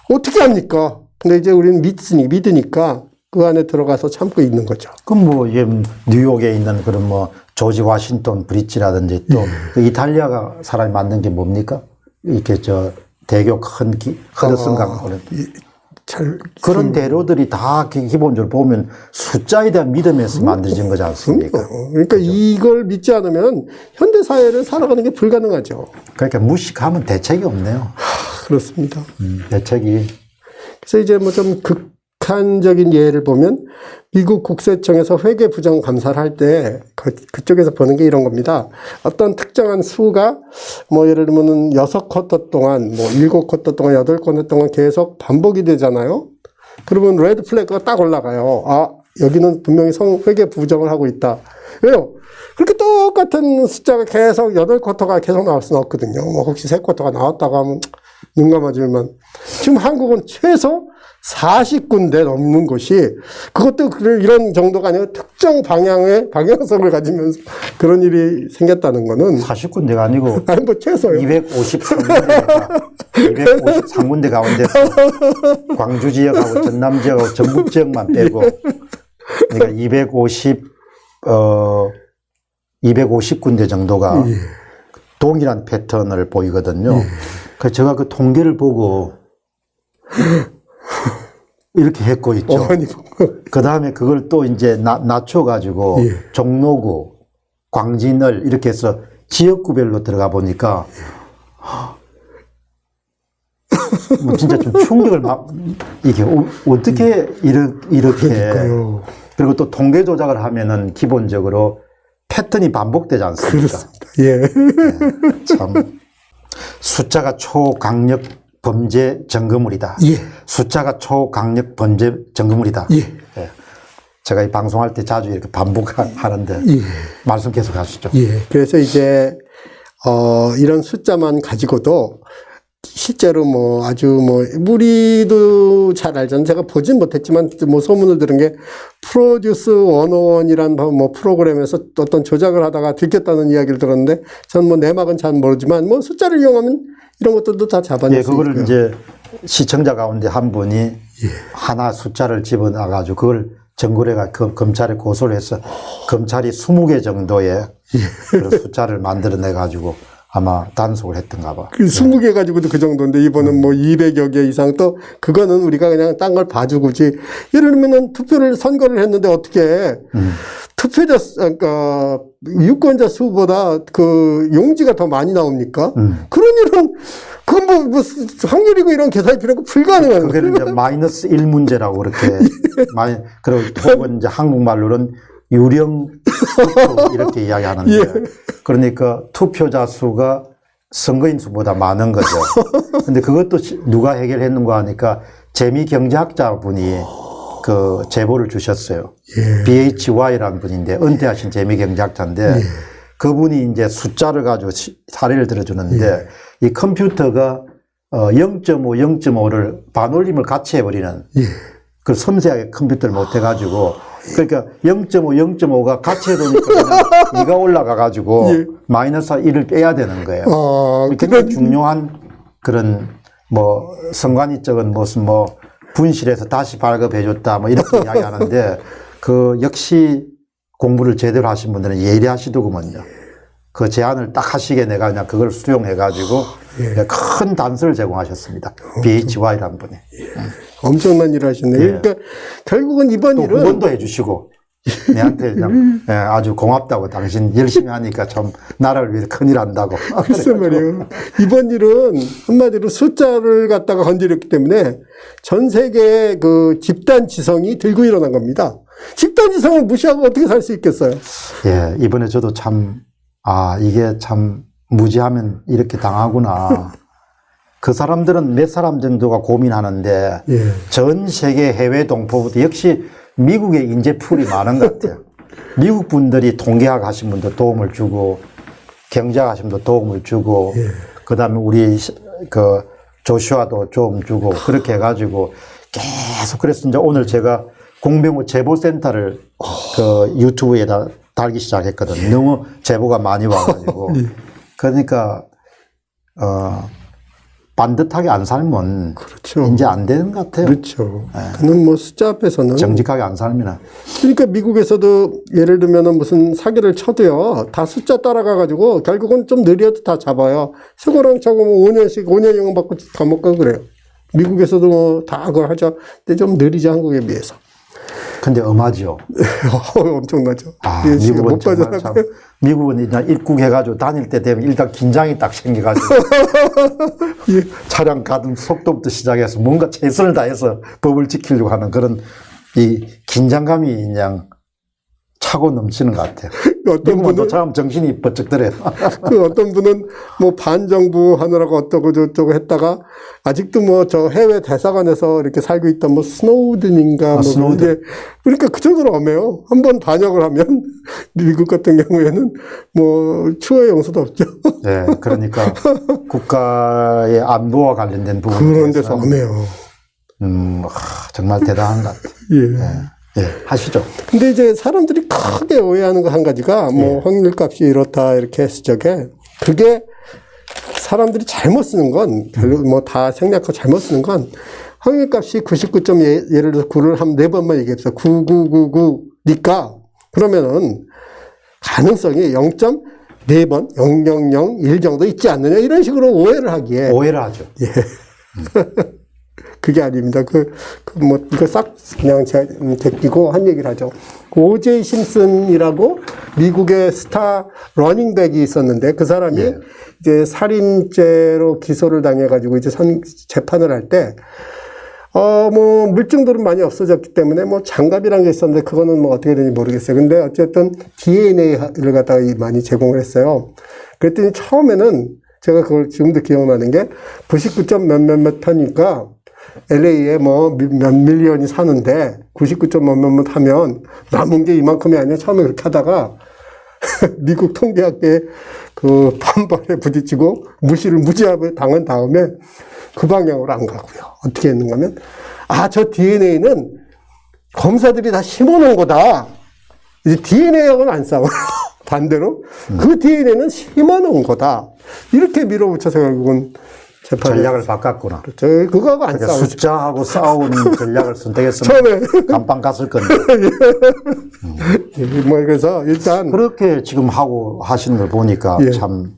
어떻게 합니까? 근데 이제 우리는 믿으니까 그 안에 들어가서 참고 있는 거죠. 그럼 뭐 이게 뉴욕에 있는 그런 뭐 조지 워싱턴 브릿지라든지 또 그 이탈리아가 사람이 만든 게 뭡니까? 이렇게 저 대교 큰 허드슨강 그런 대로들이 다 기본적으로 보면 숫자에 대한 믿음에서 만들어진 거지 않습니까? 그러니까 그죠? 이걸 믿지 않으면 현대 사회를 살아가는 게 불가능하죠. 그러니까 무식하면 대책이 없네요. 그렇습니다. 대책이. 그래서 이제 뭐 좀 극한적인 예를 보면 미국 국세청에서 회계 부정 감사를 할 때 그쪽에서 보는 게 이런 겁니다. 어떤 특정한 수가 뭐 예를 들면은 6쿼터 동안 뭐 7쿼터 동안 8쿼터 동안 계속 반복이 되잖아요. 그러면 레드 플래그가 딱 올라가요. 아, 여기는 분명히 회계 부정을 하고 있다. 왜요? 그렇게 똑같은 숫자가 계속 8쿼터가 계속 나올 수는 없거든요. 뭐 혹시 3쿼터가 나왔다고 하면 눈 감아주면 지금 한국은 최소 40군데 넘는 곳이 그것도 이런 정도가 아니고 특정 방향성을 가지면서 그런 일이 생겼다는 거는 40군데가 아니고 아니 뭐 최소요. 253군데 가운데서 광주 지역하고 전남 지역하고 전북 지역만 빼고 그러니까 250군데 정도가 동일한 패턴을 보이거든요. 그래서 제가 그 통계를 보고 이렇게 했고 있죠. 그 다음에 그걸 또 이제 낮춰가지고 종로구, 광진을 이렇게 해서 지역구별로 들어가 보니까 뭐 진짜 좀 충격을 이게 어떻게 이렇게 그러니까요. 그리고 또 통계 조작을 하면은 기본적으로 패턴이 반복되지 않습니까? 그렇습니다. 예. 네, 참 숫자가 초강력 범죄 증거물이다. 예. 숫자가 초강력 범죄 증거물이다. 예. 예. 제가 이 방송할 때 자주 이렇게 반복하는데 말씀 계속 하시죠. 예. 그래서 이제 이런 숫자만 가지고도 실제로 뭐 아주 뭐 우리도 잘 알잖아요. 제가 보진 못했지만 뭐 소문을 들은 게 프로듀스 101이란 뭐 프로그램에서 어떤 조작을 하다가 들켰다는 이야기를 들었는데 전 뭐 내막은 잘 모르지만 뭐 숫자를 이용하면 이런 것들도 다 잡아낼 수 있고요. 그거를 이제 시청자 가운데 한 분이 하나 숫자를 집어넣어가지고 그걸 정거래가 검찰에 고소를 해서 검찰이 20개 정도의 그런 숫자를 만들어내가지고 아마 단속을 했던가 봐. 그 20개 가지고도 그 정도인데 이번은 뭐 200여 개 이상 또 그거는 우리가 그냥 딴 걸 봐주고지. 예를 들면은 선거를 했는데 어떻게 투표자, 그러니까 유권자 수보다 그 용지가 더 많이 나옵니까? 그런 일은 그건 뭐 확률이고 이런 계산이 필요하고 불가능한 거예요. 그게 이제 마이너스 1문제라고 그렇게 그리고 혹은 이제 한국말로는 유령 투표 이렇게 이야기하는데 그러니까 투표자 수가 선거인 수보다 많은 거죠. 근데 그것도 누가 해결했는가 하니까 재미경제학자분이 그 제보를 주셨어요. BHY라는 분인데 은퇴하신 재미경제학자인데 그분이 이제 숫자를 가지고 사례를 들어주는데 이 컴퓨터가 0.5, 0.5를 반올림을 같이 해버리는 그 섬세하게 컴퓨터를 못 해가지고 그러니까 0.5, 0.5가 같이 해놓으니까 2가 올라가가지고 마이너스 1을 빼야 되는 거예요. 굉장히 중요한 그런 뭐 선관위적인 무슨 뭐 분실해서 다시 발급해줬다 뭐 이렇게 이야기하는데 그 역시 공부를 제대로 하신 분들은 예리하시더구먼요. 그 제안을 딱 하시게 내가 그냥 그걸 수용해가지고 큰 단서를 제공하셨습니다. BHY라는 분이. 엄청난 일을 하셨네요. 그러니까 결국은 이번 또 일은 후원도 해주시고 내한테 그냥 아주 고맙다고 당신 열심히 하니까 참 나라를 위해서 큰일 한다고. 글쎄 말이에요. 이번 일은 한마디로 숫자를 갖다가 건드렸기 때문에 전 세계의 그 집단 지성이 들고 일어난 겁니다. 집단 지성을 무시하고 어떻게 살 수 있겠어요? 예, 이번에 저도 참, 이게 참 무지하면 이렇게 당하구나. 그 사람들은 몇 사람 정도가 고민하는데 전 세계 해외 동포부터 역시 미국의 인재풀이 많은 것 같아요. 미국 분들이 통계학 하신 분도 도움을 주고 경제학 하신 분도 도움을 주고 그다음에 우리 그 조슈아도 좀 주고 그렇게 해가지고 계속 그래서 이제 오늘 제가 공병호 제보센터를 그 유튜브에다 달기 시작했거든요. 너무 제보가 많이 와가지고 그러니까 반듯하게 안 살면 그렇죠. 이제 안 되는 것 같아요. 그렇죠. 그는 뭐 숫자 앞에서는 정직하게 안 살면. 그러니까 미국에서도 예를 들면은 무슨 사기를 쳐도요 다 숫자 따라가가지고 결국은 좀 느려도 다 잡아요. 세고랑 차고 뭐 5년형 받고 감옥 가고 그래요. 미국에서도 뭐 다 그걸 하죠. 근데 좀 느리죠 한국에 비해서. 근데 엄하죠. 엄청나죠. 미국은 못 정말 참, 미국은 일단 입국해가지고 다닐 때 되면 일단 긴장이 딱 생겨가지고 차량 가는 속도부터 시작해서 뭔가 최선을 다해서 법을 지키려고 하는 그런 이 긴장감이 그냥 차고 넘치는 것 같아요. 어떤 분은 참 정신이 번쩍 들어요. 그 어떤 분은 뭐 반정부 하느라고 어쩌고 저쩌고 했다가 아직도 뭐 저 해외 대사관에서 이렇게 살고 있던 뭐 스노우든인가 뭐 스노우든. 그러니까 그 정도로 엄해요. 한번 반역을 하면 미국 같은 경우에는 뭐 추후의 용서도 없죠. 네, 그러니까 국가의 안보와 관련된 부분 그런 데서 엄해요. 정말 대단한 것 같아요. 예, 하시죠. 근데 이제 사람들이 크게 오해하는 거 한 가지가 뭐 확률값이 이렇다 이렇게 했을 적에 그게 사람들이 잘못 쓰는 건 별로 뭐 다 생략하고 잘못 쓰는 건 확률값이 99점 예를 들어서 9를 한 4번만 얘기해서 9999니까 그러면은 가능성이 0.4번 000 1 정도 있지 않느냐 이런 식으로 오해를 하기에 오해를 하죠. 그게 아닙니다. 뭐, 이거 싹 그냥 제가 제끼고 한 얘기를 하죠. 오제이 심슨이라고 미국의 스타 러닝백이 있었는데 그 사람이 이제 살인죄로 기소를 당해가지고 이제 재판을 할 때, 뭐, 물증들은 많이 없어졌기 때문에 뭐 장갑이란 게 있었는데 그거는 뭐 어떻게 되는지 모르겠어요. 근데 어쨌든 DNA를 갖다가 많이 제공을 했어요. 그랬더니 처음에는 제가 그걸 지금도 기억나는 게 99점 몇몇몇 하니까 LA에 뭐 몇 밀리언이 사는데 99점 몇몇몇 하면 남은 게 이만큼이 아니라 처음에 그렇게 하다가 미국 통계학계의 그 반발에 부딪히고 무지압을 당한 다음에 그 방향으로 안 가고요. 어떻게 했는가 하면 저 DNA는 검사들이 다 심어놓은 거다. 이제 DNA하고는 안 싸워요. 반대로 그 DNA는 심어놓은 거다. 이렇게 밀어붙여서 결국은 전략을 바꿨구나. 그렇죠. 그거하고 안 그러니까 싸우죠. 숫자하고 싸우는 전략을 선택했으면 처음에 감방 갔을 건데. 뭐 그래서 일단 그렇게 지금 하고 하시는 걸 보니까 참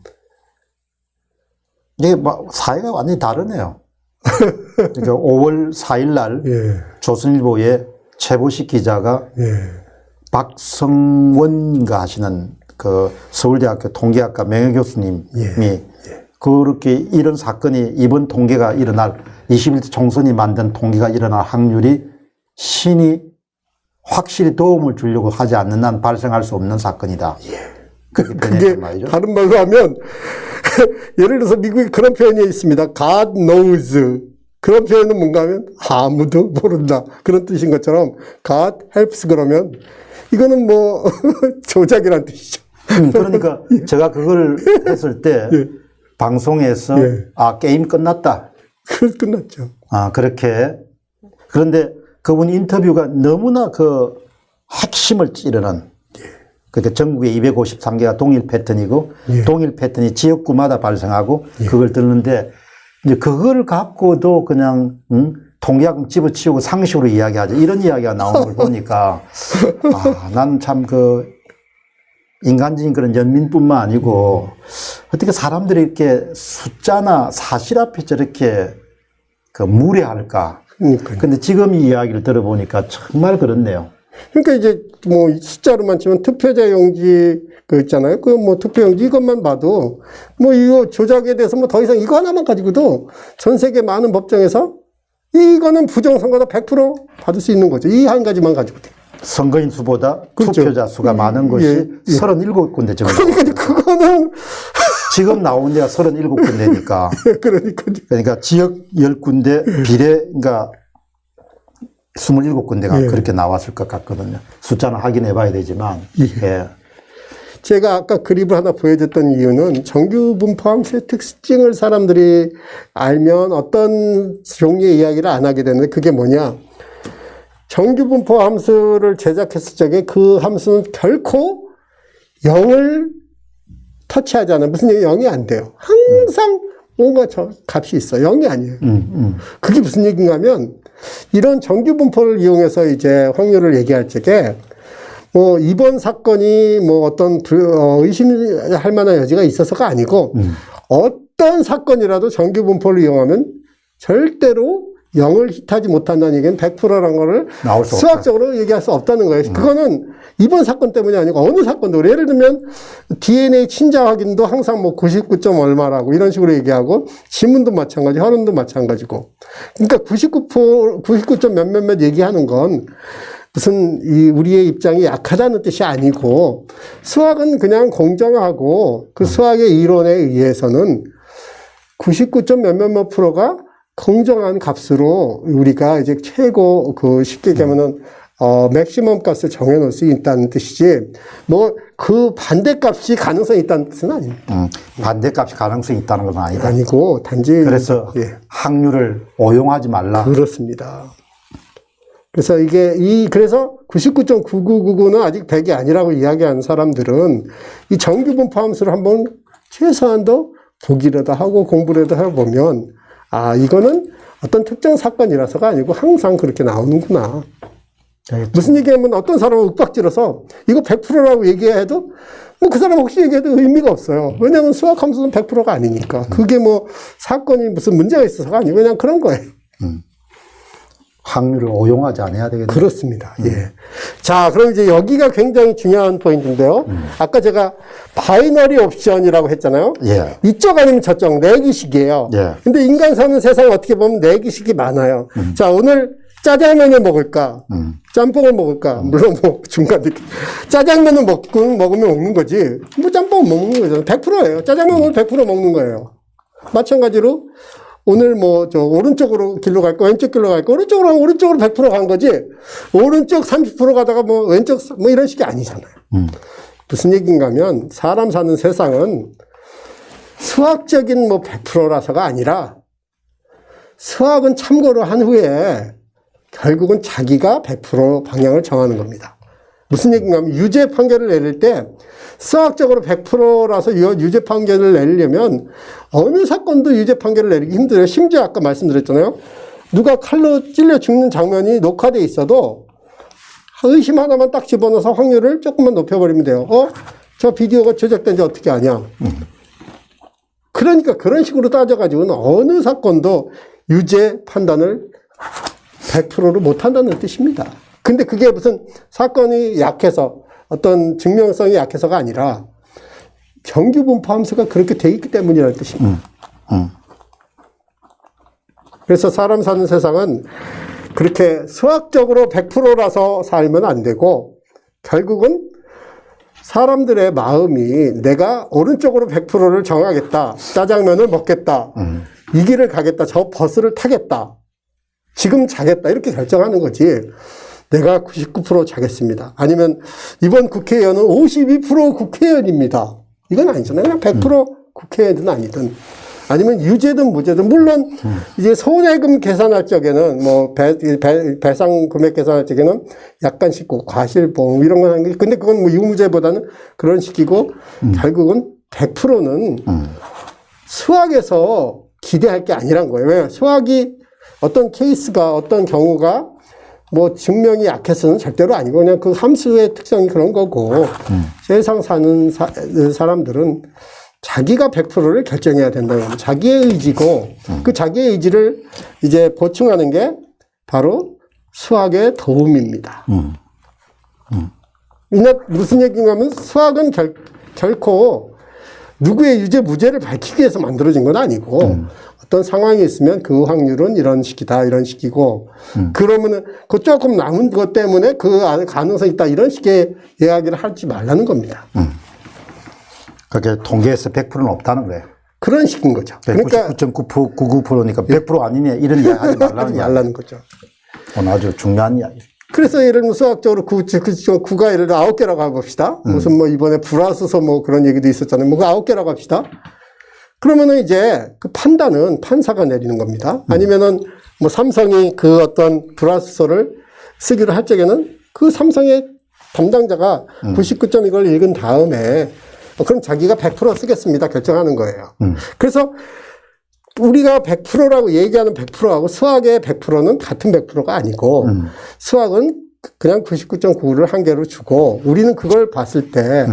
이게 뭐 사회가 완전히 다르네요. 그러니까 5월 4일 날 조선일보의 최보식 기자가 박성원인가 하시는 그 서울대학교 통계학과 명예교수님이 그렇게 이런 사건이 이번 통계가 일어날 21대 총선이 만든 통계가 일어날 확률이 신이 확실히 도움을 주려고 하지 않는 한 발생할 수 없는 사건이다. 그게 말이죠. 다른 말로 하면 예를 들어서 미국에 그런 표현이 있습니다. God knows. 그런 표현은 뭔가 하면 아무도 모른다. 그런 뜻인 것처럼 God helps 그러면 이거는 뭐 조작이란 뜻이죠. 그러니까 제가 그걸 했을 때 방송에서 게임 끝났다. 끝났죠. 그렇게. 그런데 그분 인터뷰가 너무나 그 핵심을 찌르는 그러니까 전국에 253개가 동일 패턴이고 동일 패턴이 지역구마다 발생하고 그걸 듣는데 이제 그걸 갖고도 그냥 통계학 집어치우고 상식으로 이야기하죠. 이런 이야기가 나오는 걸 보니까 나는 참 그 인간적인 그런 연민뿐만 아니고 어떻게 사람들이 이렇게 숫자나 사실 앞에 저렇게 그 무례할까? 근데 지금 이 이야기를 들어보니까 정말 그렇네요. 그러니까 이제 뭐 숫자로만 치면 투표자 용지 그 있잖아요. 그 뭐 투표용지 이것만 봐도 뭐 이거 조작에 대해서 뭐 더 이상 이거 하나만 가지고도 전 세계 많은 법정에서 이거는 부정선거다 100% 받을 수 있는 거죠. 이 한 가지만 가지고도. 선거인 수보다 그렇죠. 투표자 수가 많은 것이 37군데 정도. 그러니까 그거는 지금 나온 데가 37군데니까. 그러니까 지역 10군데 비례, 그러니까 27군데가 그렇게 나왔을 것 같거든요. 숫자는 확인해 봐야 되지만. 예. 제가 아까 그림을 하나 보여줬던 이유는 정규분포 함수의 특징을 사람들이 알면 어떤 종류의 이야기를 안 하게 되는데 그게 뭐냐. 정규분포 함수를 제작했을 적에 그 함수는 결코 0을 터치하지 않아요. 무슨 얘기 0이 안 돼요. 항상 뭔가 저 값이 있어. 0이 아니에요. 그게 무슨 얘기인가 하면 이런 정규분포를 이용해서 이제 확률을 얘기할 적에 뭐 이번 사건이 뭐 어떤 의심할 만한 여지가 있어서가 아니고 어떤 사건이라도 정규분포를 이용하면 절대로 0을 히트하지 못한다는 얘기는 100%라는 거를 수학적으로 얘기할 수 없다는 거예요. 그거는 이번 사건 때문이 아니고 어느 사건도 예를 들면 DNA 친자 확인도 항상 뭐 99점 얼마라고 이런 식으로 얘기하고 지문도 마찬가지, 혈흔도 마찬가지고. 그러니까 99점 몇몇몇 얘기하는 건 무슨 우리의 입장이 약하다는 뜻이 아니고 수학은 그냥 공정하고 그 수학의 이론에 의해서는 99점 몇몇몇 프로가 공정한 값으로 우리가 이제 최고 쉽게 얘기하면은 맥시멈 값을 정해놓을 수 있다는 뜻이지 뭐 그 반대값이 가능성이 있다는 뜻은 아닙니다. 반대값이 가능성이 있다는 건 아니다. 아니고 단지 그래서 확률을 오용하지 말라. 그렇습니다. 그래서 그래서 99.9999는 아직 100이 아니라고 이야기하는 사람들은 이 정규분포 함수를 한번 최소한도 보기라도 하고 공부라도 해보면 이거는 어떤 특정 사건이라서가 아니고 항상 그렇게 나오는구나. 무슨 얘기하면 어떤 사람은 윽박질러서 이거 100%라고 얘기해도 뭐 그 사람 혹시 얘기해도 의미가 없어요. 왜냐하면 수학 함수는 100%가 아니니까. 그게 뭐 사건이 무슨 문제가 있어서가 아니고 그냥 그런 거예요. 확률을 오용하지 않아야 되겠네요. 그렇습니다. 예. 자, 그럼 이제 여기가 굉장히 중요한 포인트인데요. 아까 제가 바이너리 옵션이라고 했잖아요. 예. 이쪽 아니면 저쪽 내기식이에요. 예. 근데 인간 사는 세상 어떻게 보면 내기식이 많아요. 자, 오늘 짜장면을 먹을까? 짬뽕을 먹을까? 물론 뭐 중간에 짜장면을 먹으면 먹는 거지. 뭐 짬뽕은 먹는 거죠. 100%예요. 짜장면은 100% 먹는 거예요. 마찬가지로 오늘 뭐 오른쪽으로 길로 갈까 왼쪽 길로 갈까 오른쪽으로 100% 간 거지. 오른쪽 30% 가다가 뭐 왼쪽 뭐 이런 식이 아니잖아요. 무슨 얘기인가 하면 사람 사는 세상은 수학적인 뭐 100%라서가 아니라 수학은 참고로 한 후에 결국은 자기가 100% 방향을 정하는 겁니다. 무슨 얘기인가 하면 유죄 판결을 내릴 때 수학적으로 100%라서 유죄 판결을 내리려면 어느 사건도 유죄 판결을 내리기 힘들어요. 심지어 아까 말씀드렸잖아요. 누가 칼로 찔려 죽는 장면이 녹화돼 있어도 의심 하나만 딱 집어넣어서 확률을 조금만 높여버리면 돼요. 저 비디오가 조작된지 어떻게 아냐. 그러니까 그런 식으로 따져가지고는 어느 사건도 유죄 판단을 100%를 못한다는 뜻입니다. 근데 그게 무슨 사건이 약해서 어떤 증명성이 약해서가 아니라 정규분포 함수가 그렇게 돼 있기 때문이라는 뜻입니다. 그래서 사람 사는 세상은 그렇게 수학적으로 100%라서 살면 안 되고 결국은 사람들의 마음이 내가 오른쪽으로 100%를 정하겠다. 짜장면을 먹겠다. 이 길을 가겠다. 저 버스를 타겠다. 지금 자겠다. 이렇게 결정하는 거지. 내가 99% 자겠습니다. 아니면 이번 국회의원은 52% 국회의원입니다. 이건 아니잖아요. 그냥 100% 국회의원이든 아니든. 아니면 유죄든 무죄든. 물론 이제 손해금 계산할 적에는 뭐 배상 금액 계산할 적에는 약간씩 과실보험 이런 건 하는 게 근데 그건 뭐 유무죄보다는 그런 식이고 결국은 100%는 수학에서 기대할 게 아니란 거예요. 왜? 수학이 어떤 케이스가 어떤 경우가 뭐 증명이 약해서는 절대로 아니고 그냥 그 함수의 특성이 그런 거고 세상 사는 사람들은 자기가 100%를 결정해야 된다는 겁니다. 자기의 의지고 그 자기의 의지를 이제 보충하는 게 바로 수학의 도움입니다. 무슨 얘기인가 하면 수학은 결코 누구의 유죄 무죄를 밝히기 위해서 만들어진 건 아니고 어떤 상황이 있으면 그 확률은 이런 식이다 이런 식이고 그러면은 그 조금 남은 것 때문에 그 안에 가능성이 있다 이런 식의 이야기를 하지 말라는 겁니다. 그게 통계에서 100%는 없다는 거예요. 그런 식인 거죠. 그러니까 99.99%니까 100% 아니냐 이런 이야기 하지 말라는 거죠. 오늘 아주 중요한 이야기. 그래서 예를 들면 수학적으로 9가 예를 들어 9개라고 해봅시다. 무슨 뭐 이번에 불화수소 뭐 그런 얘기도 있었잖아요. 뭐 9개라고 합시다. 그러면은 이제 그 판단은 판사가 내리는 겁니다. 아니면은 뭐 삼성이 그 어떤 불화수소를 쓰기로 할 적에는 그 삼성의 담당자가 99점 이걸 읽은 다음에 그럼 자기가 100% 쓰겠습니다. 결정하는 거예요. 그래서 우리가 100%라고 얘기하는 100%하고 수학의 100%는 같은 100%가 아니고 수학은 그냥 99.9를 한 개로 주고 우리는 그걸 봤을 때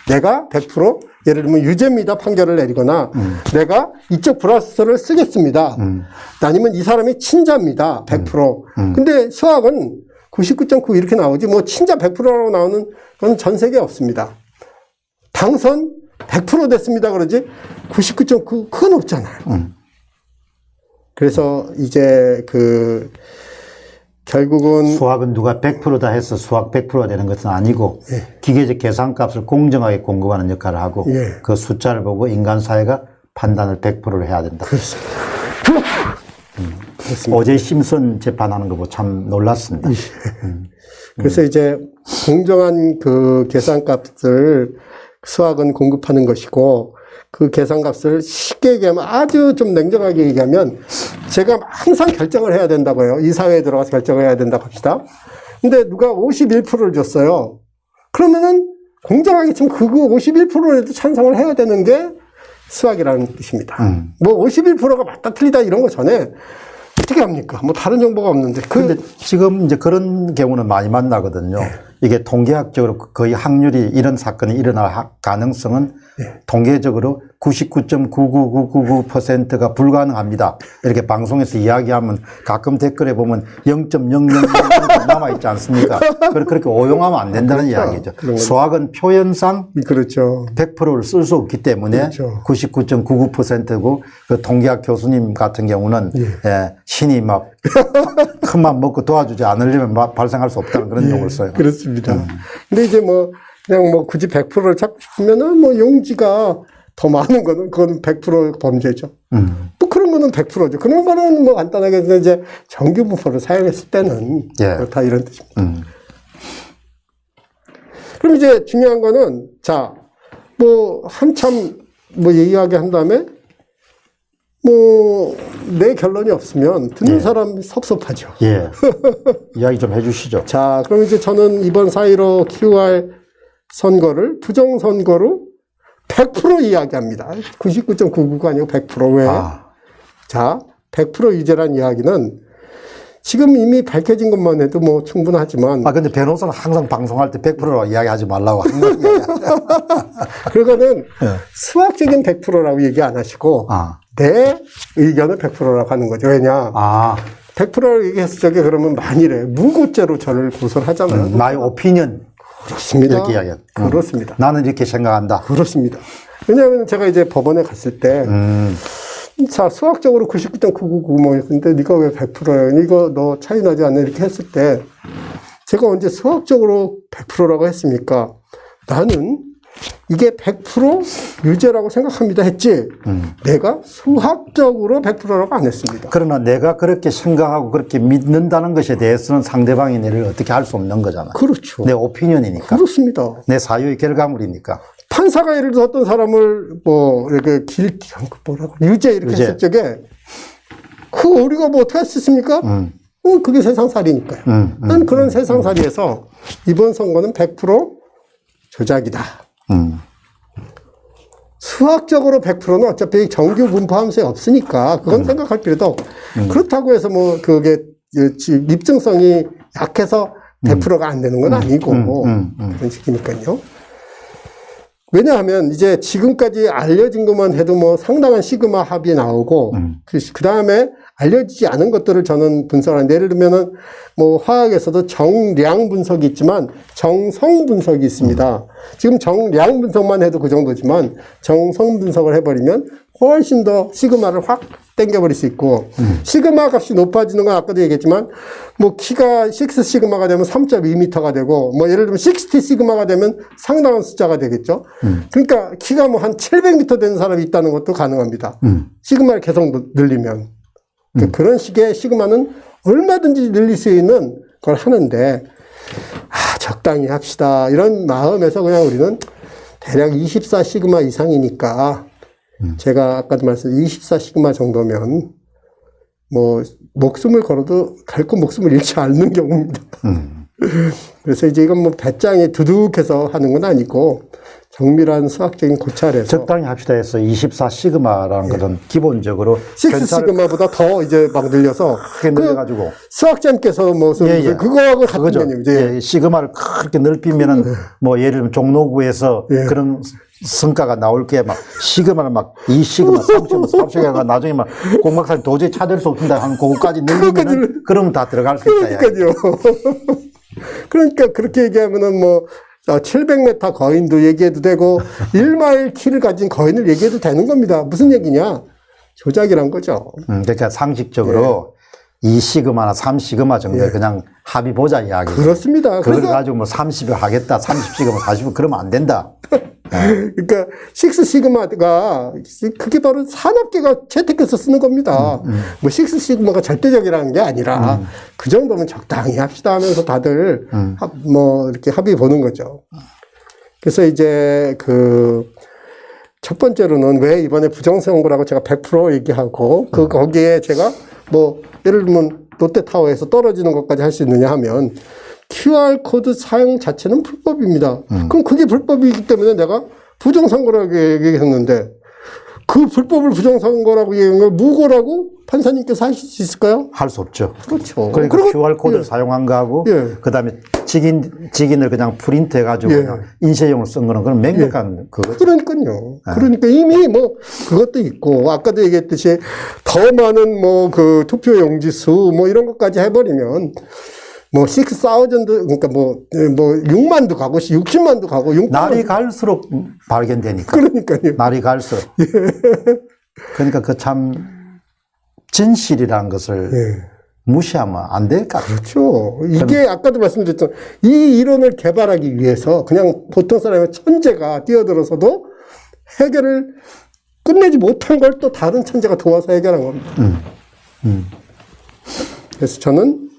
내가 100% 예를 들면 유죄입니다 판결을 내리거나 내가 이쪽 불화수소를 쓰겠습니다. 아니면 이 사람이 친자입니다. 100%. 근데 수학은 99.9 이렇게 나오지 뭐 친자 100%라고 나오는 건 전 세계에 없습니다. 당선 100% 됐습니다 그러지 99.9 그건 없잖아요. 그래서 이제 결국은 수학은 누가 100%다 해서 수학 100%가 되는 것은 아니고 기계적 계산값을 공정하게 공급하는 역할을 하고 그 숫자를 보고 인간 사회가 판단을 100%를 해야 된다. 그렇습니다. 오제이 심슨 재판하는 거 보고 참 놀랐습니다. 그래서 이제 공정한 그 계산값을 수학은 공급하는 것이고 그 계산값을 쉽게 얘기하면 아주 좀 냉정하게 얘기하면 제가 항상 결정을 해야 된다고 해요. 이 사회에 들어가서 결정을 해야 된다고 합시다. 근데 누가 51%를 줬어요. 그러면은 공정하게 지금 그거 51%에도 찬성을 해야 되는 게 수학이라는 뜻입니다. 뭐 51%가 맞다 틀리다 이런 거 전에 어떻게 합니까? 뭐 다른 정보가 없는데. 근데 지금 이제 그런 경우는 많이 만나거든요. 이게 통계학적으로 거의 확률이 이런 사건이 일어날 가능성은 통계적으로 99.99999%가 불가능합니다. 이렇게 방송에서 이야기하면 가끔 댓글에 보면 0.000 남아있지 않습니까? 그렇게 오용하면 안 된다는 이야기죠. 수학은 표현상 그렇죠. 100%를 쓸 수 없기 때문에 99.99%고 그 통계학 교수님 같은 경우는 신이 막 큰맘 먹고 도와주지 않으려면 발생할 수 없다는 그런 용어를 써요. 그렇습니다. 근데 이제 뭐 그냥 뭐 굳이 100%를 찾고 싶으면은 뭐 용지가 더 많은 거는 그건 100% 범죄죠. 뭐 그런 거는 100%죠. 그런 거는 뭐 간단하게 이제 정규분포를 사용했을 때는 그렇다 이런 뜻입니다. 그럼 이제 중요한 거는 자, 뭐 한참 뭐 얘기하게 한 다음에 뭐 내 결론이 없으면 듣는 사람이 섭섭하죠. 이야기 좀 해주시죠. 자, 그럼 이제 저는 이번 4.15 QR 선거를 부정선거로 100% 이야기합니다. 99.99가 아니고 100%. 왜? 자, 100% 유죄란 이야기는 지금 이미 밝혀진 것만 해도 뭐 충분하지만. 근데 변호사는 항상 방송할 때 100%라고 이야기하지 말라고 항상 그거는 수학적인 100%라고 얘기 안 하시고 내 의견을 100%라고 하는 거죠. 왜냐? 100%라고 얘기했을 적에 그러면 만일에 무고죄로 저를 고소를 하잖아요. 나의 오피니언. 그렇습니다. 이렇게 이야기해요. 그렇습니다. 나는 이렇게 생각한다. 그렇습니다. 왜냐하면 제가 이제 법원에 갔을 때, 자, 수학적으로 99.999 뭐, 근데 네가 왜 100%야? 이거 너 차이 나지 않나? 이렇게 했을 때, 제가 언제 수학적으로 100%라고 했습니까? 나는 이게 100% 유죄라고 생각합니다 했지, 내가 수학적으로 100%라고 안 했습니다. 그러나 내가 그렇게 생각하고 그렇게 믿는다는 것에 대해서는 상대방이 내를 어떻게 할 수 없는 거잖아. 그렇죠. 내 오피니언이니까. 그렇습니다. 내 사유의 결과물이니까. 판사가 예를 들어서 어떤 사람을 뭐, 이렇게 유죄 이렇게 했을 적에, 우리가 뭐 어떻게 할 수 있습니까? 그게 세상살이니까요. 난 그런 세상살이에서 이번 선거는 100% 조작이다. 수학적으로 100%는 어차피 정규 분포 함수에 없으니까 그건 생각할 필요도 없고 그렇다고 해서 뭐 그게 입증성이 약해서 100%가 안 되는 건 아니고 그런 식이니까요. 왜냐하면 이제 지금까지 알려진 것만 해도 뭐 상당한 시그마 합이 나오고 그 다음에 알려지지 않은 것들을 저는 분석하는데, 예를 들면은 뭐 화학에서도 정량 분석이 있지만 정성 분석이 있습니다. 지금 정량 분석만 해도 그 정도지만 정성 분석을 해버리면 훨씬 더 시그마를 확 땡겨버릴 수 있고, 시그마 값이 높아지는 건 아까도 얘기했지만 뭐 키가 6 시그마가 되면 3.2m가 되고, 뭐 예를 들면 60 시그마가 되면 상당한 숫자가 되겠죠. 그러니까 키가 뭐 한 700m 되는 사람이 있다는 것도 가능합니다. 시그마를 계속 늘리면. 그런 식의 시그마는 얼마든지 늘릴 수 있는 걸 하는데, 적당히 합시다 이런 마음에서 그냥 우리는 대략 24 시그마 이상이니까, 제가 아까도 말씀드린 24 시그마 정도면 뭐 목숨을 걸어도 결코 목숨을 잃지 않는 경우입니다. 그래서 이제 이건 뭐 배짱이 두둑해서 하는 건 아니고 정밀한 수학적인 고찰에서 적당히 합시다 해서 24 시그마라는 것은 기본적으로 6 시그마보다 더 이제 막 늘려서 크게 늘려가지고 수학자님께서 뭐 그거하고 같은 개념이죠. 예, 시그마를 그렇게 넓히면은 뭐 예를 들면 종로구에서 그런 성과가 나올 게 막 시그마를 막 2시그마, 3시그마, 4시그마 나중에 막 공박사님 도저히 찾을 수 없습니다 하는 그거까지 늘리면은 그러면 다 들어갈 수 있다. 그러니까요. 그러니까 그렇게 얘기하면은 뭐 700m 거인도 얘기해도 되고 1마일 키를 가진 거인을 얘기해도 되는 겁니다. 무슨 얘기냐? 조작이란 거죠. 그러니까 상식적으로 2시그마나 3시그마 정도 그냥 합의 보자 이야기. 그렇습니다. 그걸 가지고 뭐 30을 하겠다, 30시그마, 40을 그러면 안 된다. 그러니까 6 시그마가 그게 바로 산업계가 채택해서 쓰는 겁니다. 뭐 6 시그마가 절대적이라는 게 아니라 그 정도면 적당히 합시다 하면서 다들 뭐 이렇게 합의 보는 거죠. 그래서 이제 그 첫 번째로는 왜 이번에 부정선거라고 제가 100% 얘기하고 거기에 제가 뭐 예를 들면 롯데타워에서 떨어지는 것까지 할 수 있느냐 하면 QR코드 사용 자체는 불법입니다. 그럼 그게 불법이기 때문에 내가 부정선거라고 얘기했는데, 그 불법을 부정선거라고 얘기한 걸 무고라고 판사님께서 하실 수 있을까요? 할 수 없죠. 그렇죠. 그러니까 QR코드를 사용한 거하고 그 다음에 직인을 그냥 프린트 해가지고 그냥 인쇄용으로 쓴 거는 그런 명백한 그거죠. 그러니까요. 그러니까 이미 뭐 그것도 있고, 아까도 얘기했듯이 더 많은 뭐 그 투표 용지 수 뭐 이런 것까지 해버리면 뭐 6,000 그러니까 뭐 6만도 가고 60만도 가고 6만 날이 갈수록 발견되니까. 그러니까요. 날이 갈수록. 그러니까 그 참 진실이라는 것을 무시하면 안 될까? 그렇죠. 이게 아까도 말씀드렸던 이 이론을 개발하기 위해서 그냥 보통 사람의 천재가 뛰어들어서도 해결을 끝내지 못한 걸 또 다른 천재가 도와서 해결한 겁니다. 그래서 저는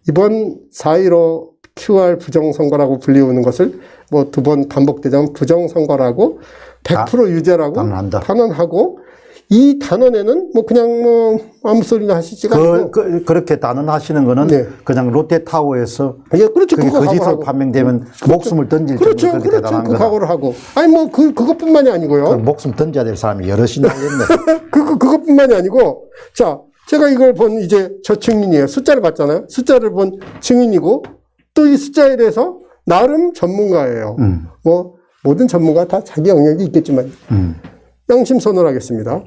이번 4.15 QR 부정선거라고 불리우는 것을 뭐 2번 반복되자면 부정선거라고 100% 유죄라고 단언하고, 이 단언에는 뭐 그냥 뭐 아무 소리나 하시지가 않고 그렇게 단언하시는 거는 그냥 롯데타워에서 그렇죠. 그게 거짓으로 판명되면 목숨을 던질 정도로 그렇게 대단한 그 각오를 하고, 아니 뭐 그것뿐만이 아니고요. 목숨 던져야 될 사람이 여럿이나 있네. 그것뿐만이 아니고, 자, 제가 이걸 본 이제 저 증인이에요. 숫자를 봤잖아요. 숫자를 본 증인이고, 또 이 숫자에 대해서 나름 전문가예요. 뭐 모든 전문가 다 자기 영역이 있겠지만 양심선언을 하겠습니다.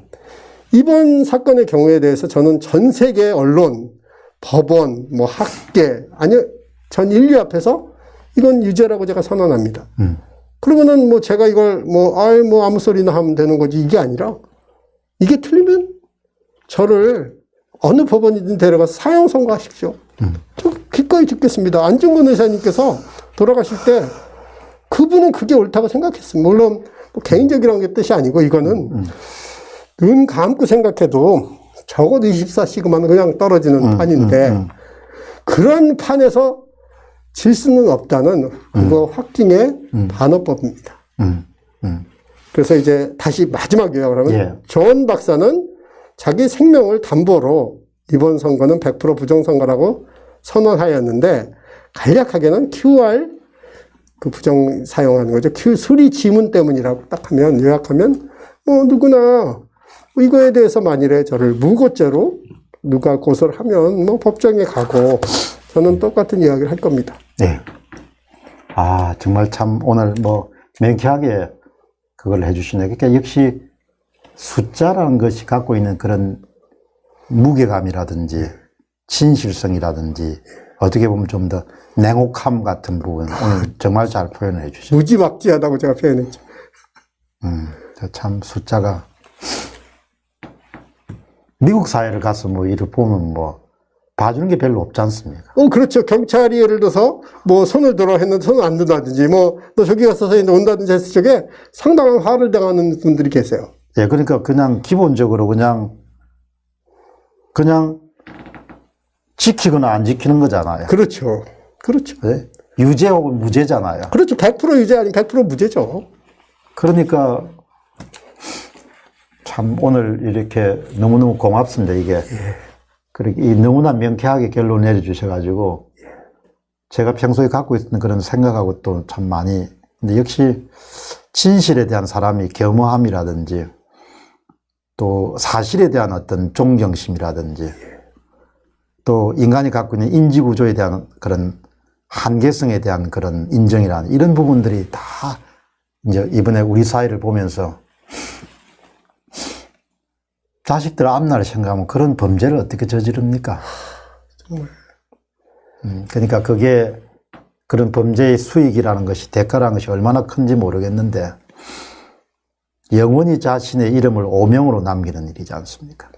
이번 사건의 경우에 대해서 저는 전 세계 언론, 법원, 뭐 학계, 아니 전 인류 앞에서 이건 유죄라고 제가 선언합니다. 그러면은 뭐 제가 이걸 뭐 아무 소리나 하면 되는 거지, 이게 아니라, 이게 틀리면 저를 어느 법원이든 데려가서 사형 선고하십시오. 저 기꺼이 듣겠습니다. 안중근 의사님께서 돌아가실 때 그분은 그게 옳다고 생각했습니다. 물론 뭐 개인적이라는 게 뜻이 아니고, 이거는 눈 감고 생각해도 적어도 24 시그마는 그냥 떨어지는 판인데 그런 판에서 질 수는 없다는 그거 확증의 반어법입니다. 그래서 이제 다시 마지막 요약을 하면 존 박사는 자기 생명을 담보로 이번 선거는 100% 부정선거라고 선언하였는데, 간략하게는 QR 그 부정 사용하는 거죠. Q 수리 지문 때문이라고 딱 하면, 요약하면 누구나 이거에 대해서 만일에 저를 무고죄로 누가 고소를 하면 뭐 법정에 가고 저는 똑같은 이야기를 할 겁니다. 네. 정말 참 오늘 뭐 명쾌하게 그걸 해주시네. 그러니까 역시 숫자라는 것이 갖고 있는 그런 무게감이라든지 진실성이라든지 어떻게 보면 좀 더 냉혹함 같은 부분 오늘 정말 잘 표현해 주셨어요. 무지막지하다고 제가 표현했죠. 참 숫자가 미국 사회를 가서 뭐 이를 보면 뭐 봐주는 게 별로 없지 않습니까? 그렇죠. 경찰이 예를 들어서 뭐 손을 들어 했는데 손을 안 든다든지 뭐 너 저기 가서 온다든지 했을 적에 상당한 화를 당하는 분들이 계세요. 예, 그러니까 그냥 기본적으로 그냥 지키거나 안 지키는 거잖아요. 그렇죠. 그렇죠. 네? 유죄 혹은 무죄잖아요. 그렇죠. 100% 유죄 아니면 100% 무죄죠. 그러니까 참 오늘 이렇게 너무너무 고맙습니다. 이게 그렇게 너무나 명쾌하게 결론 내려주셔가지고 제가 평소에 갖고 있던 그런 생각하고 또 참 많이 근데 역시 진실에 대한 사람이 겸허함이라든지 또 사실에 대한 어떤 존경심이라든지 또 인간이 갖고 있는 인지구조에 대한 그런 한계성에 대한 그런 인정이라는 이런 부분들이 다 이제 이번에 우리 사회를 보면서 자식들 앞날을 생각하면 그런 범죄를 어떻게 저지릅니까? 정말. 그러니까 그게 그런 범죄의 수익이라는 것이 대가라는 것이 얼마나 큰지 모르겠는데 영원히 자신의 이름을 오명으로 남기는 일이지 않습니까?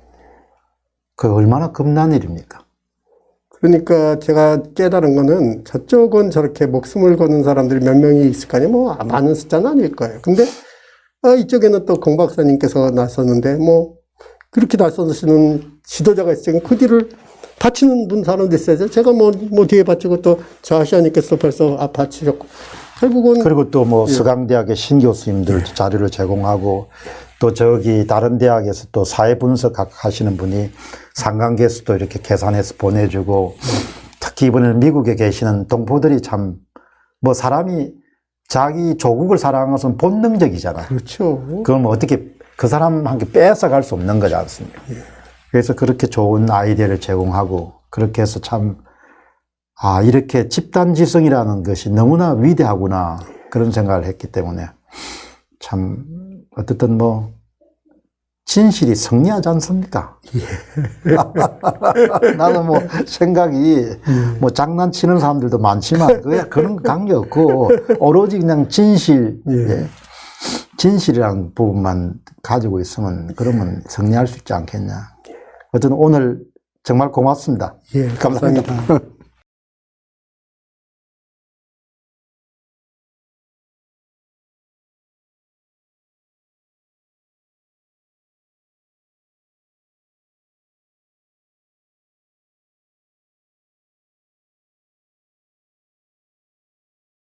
그게 얼마나 겁난 일입니까? 그러니까 제가 깨달은 거는 저쪽은 저렇게 목숨을 거는 사람들이 몇 명이 있을 거 아니에요. 뭐 많은 숫자는 아닐 거예요. 근데 이쪽에는 또 공 박사님께서 나섰는데 뭐 그렇게 나서시는 지도자가 있으면 그 뒤를 바치는 분 사람도 있어야죠. 제가 뭐 뒤에 바치고 또 저 아시아님께서 벌써 바치셨고 결국은 그리고 또 뭐 서강대학의 신 교수님들 자료를 제공하고 또 저기 다른 대학에서 또 사회 분석 하시는 분이 상관계에서 또 이렇게 계산해서 보내주고 특히 이번에는 미국에 계시는 동포들이 참 뭐 사람이 자기 조국을 사랑하는 것은 본능적이잖아요. 그렇죠. 그럼 어떻게 그 사람한테 뺏어갈 수 없는 거지 않습니까? 그래서 그렇게 좋은 아이디어를 제공하고 그렇게 해서 참 이렇게 집단지성이라는 것이 너무나 위대하구나 그런 생각을 했기 때문에 참 어쨌든 뭐 진실이 승리하지 않습니까? 나는 뭐 생각이 뭐 장난치는 사람들도 많지만 그런 관계 없고 오로지 그냥 진실, 진실이라는 부분만 가지고 있으면 그러면 승리할 수 있지 않겠냐. 어쨌든 오늘 정말 고맙습니다. 감사합니다.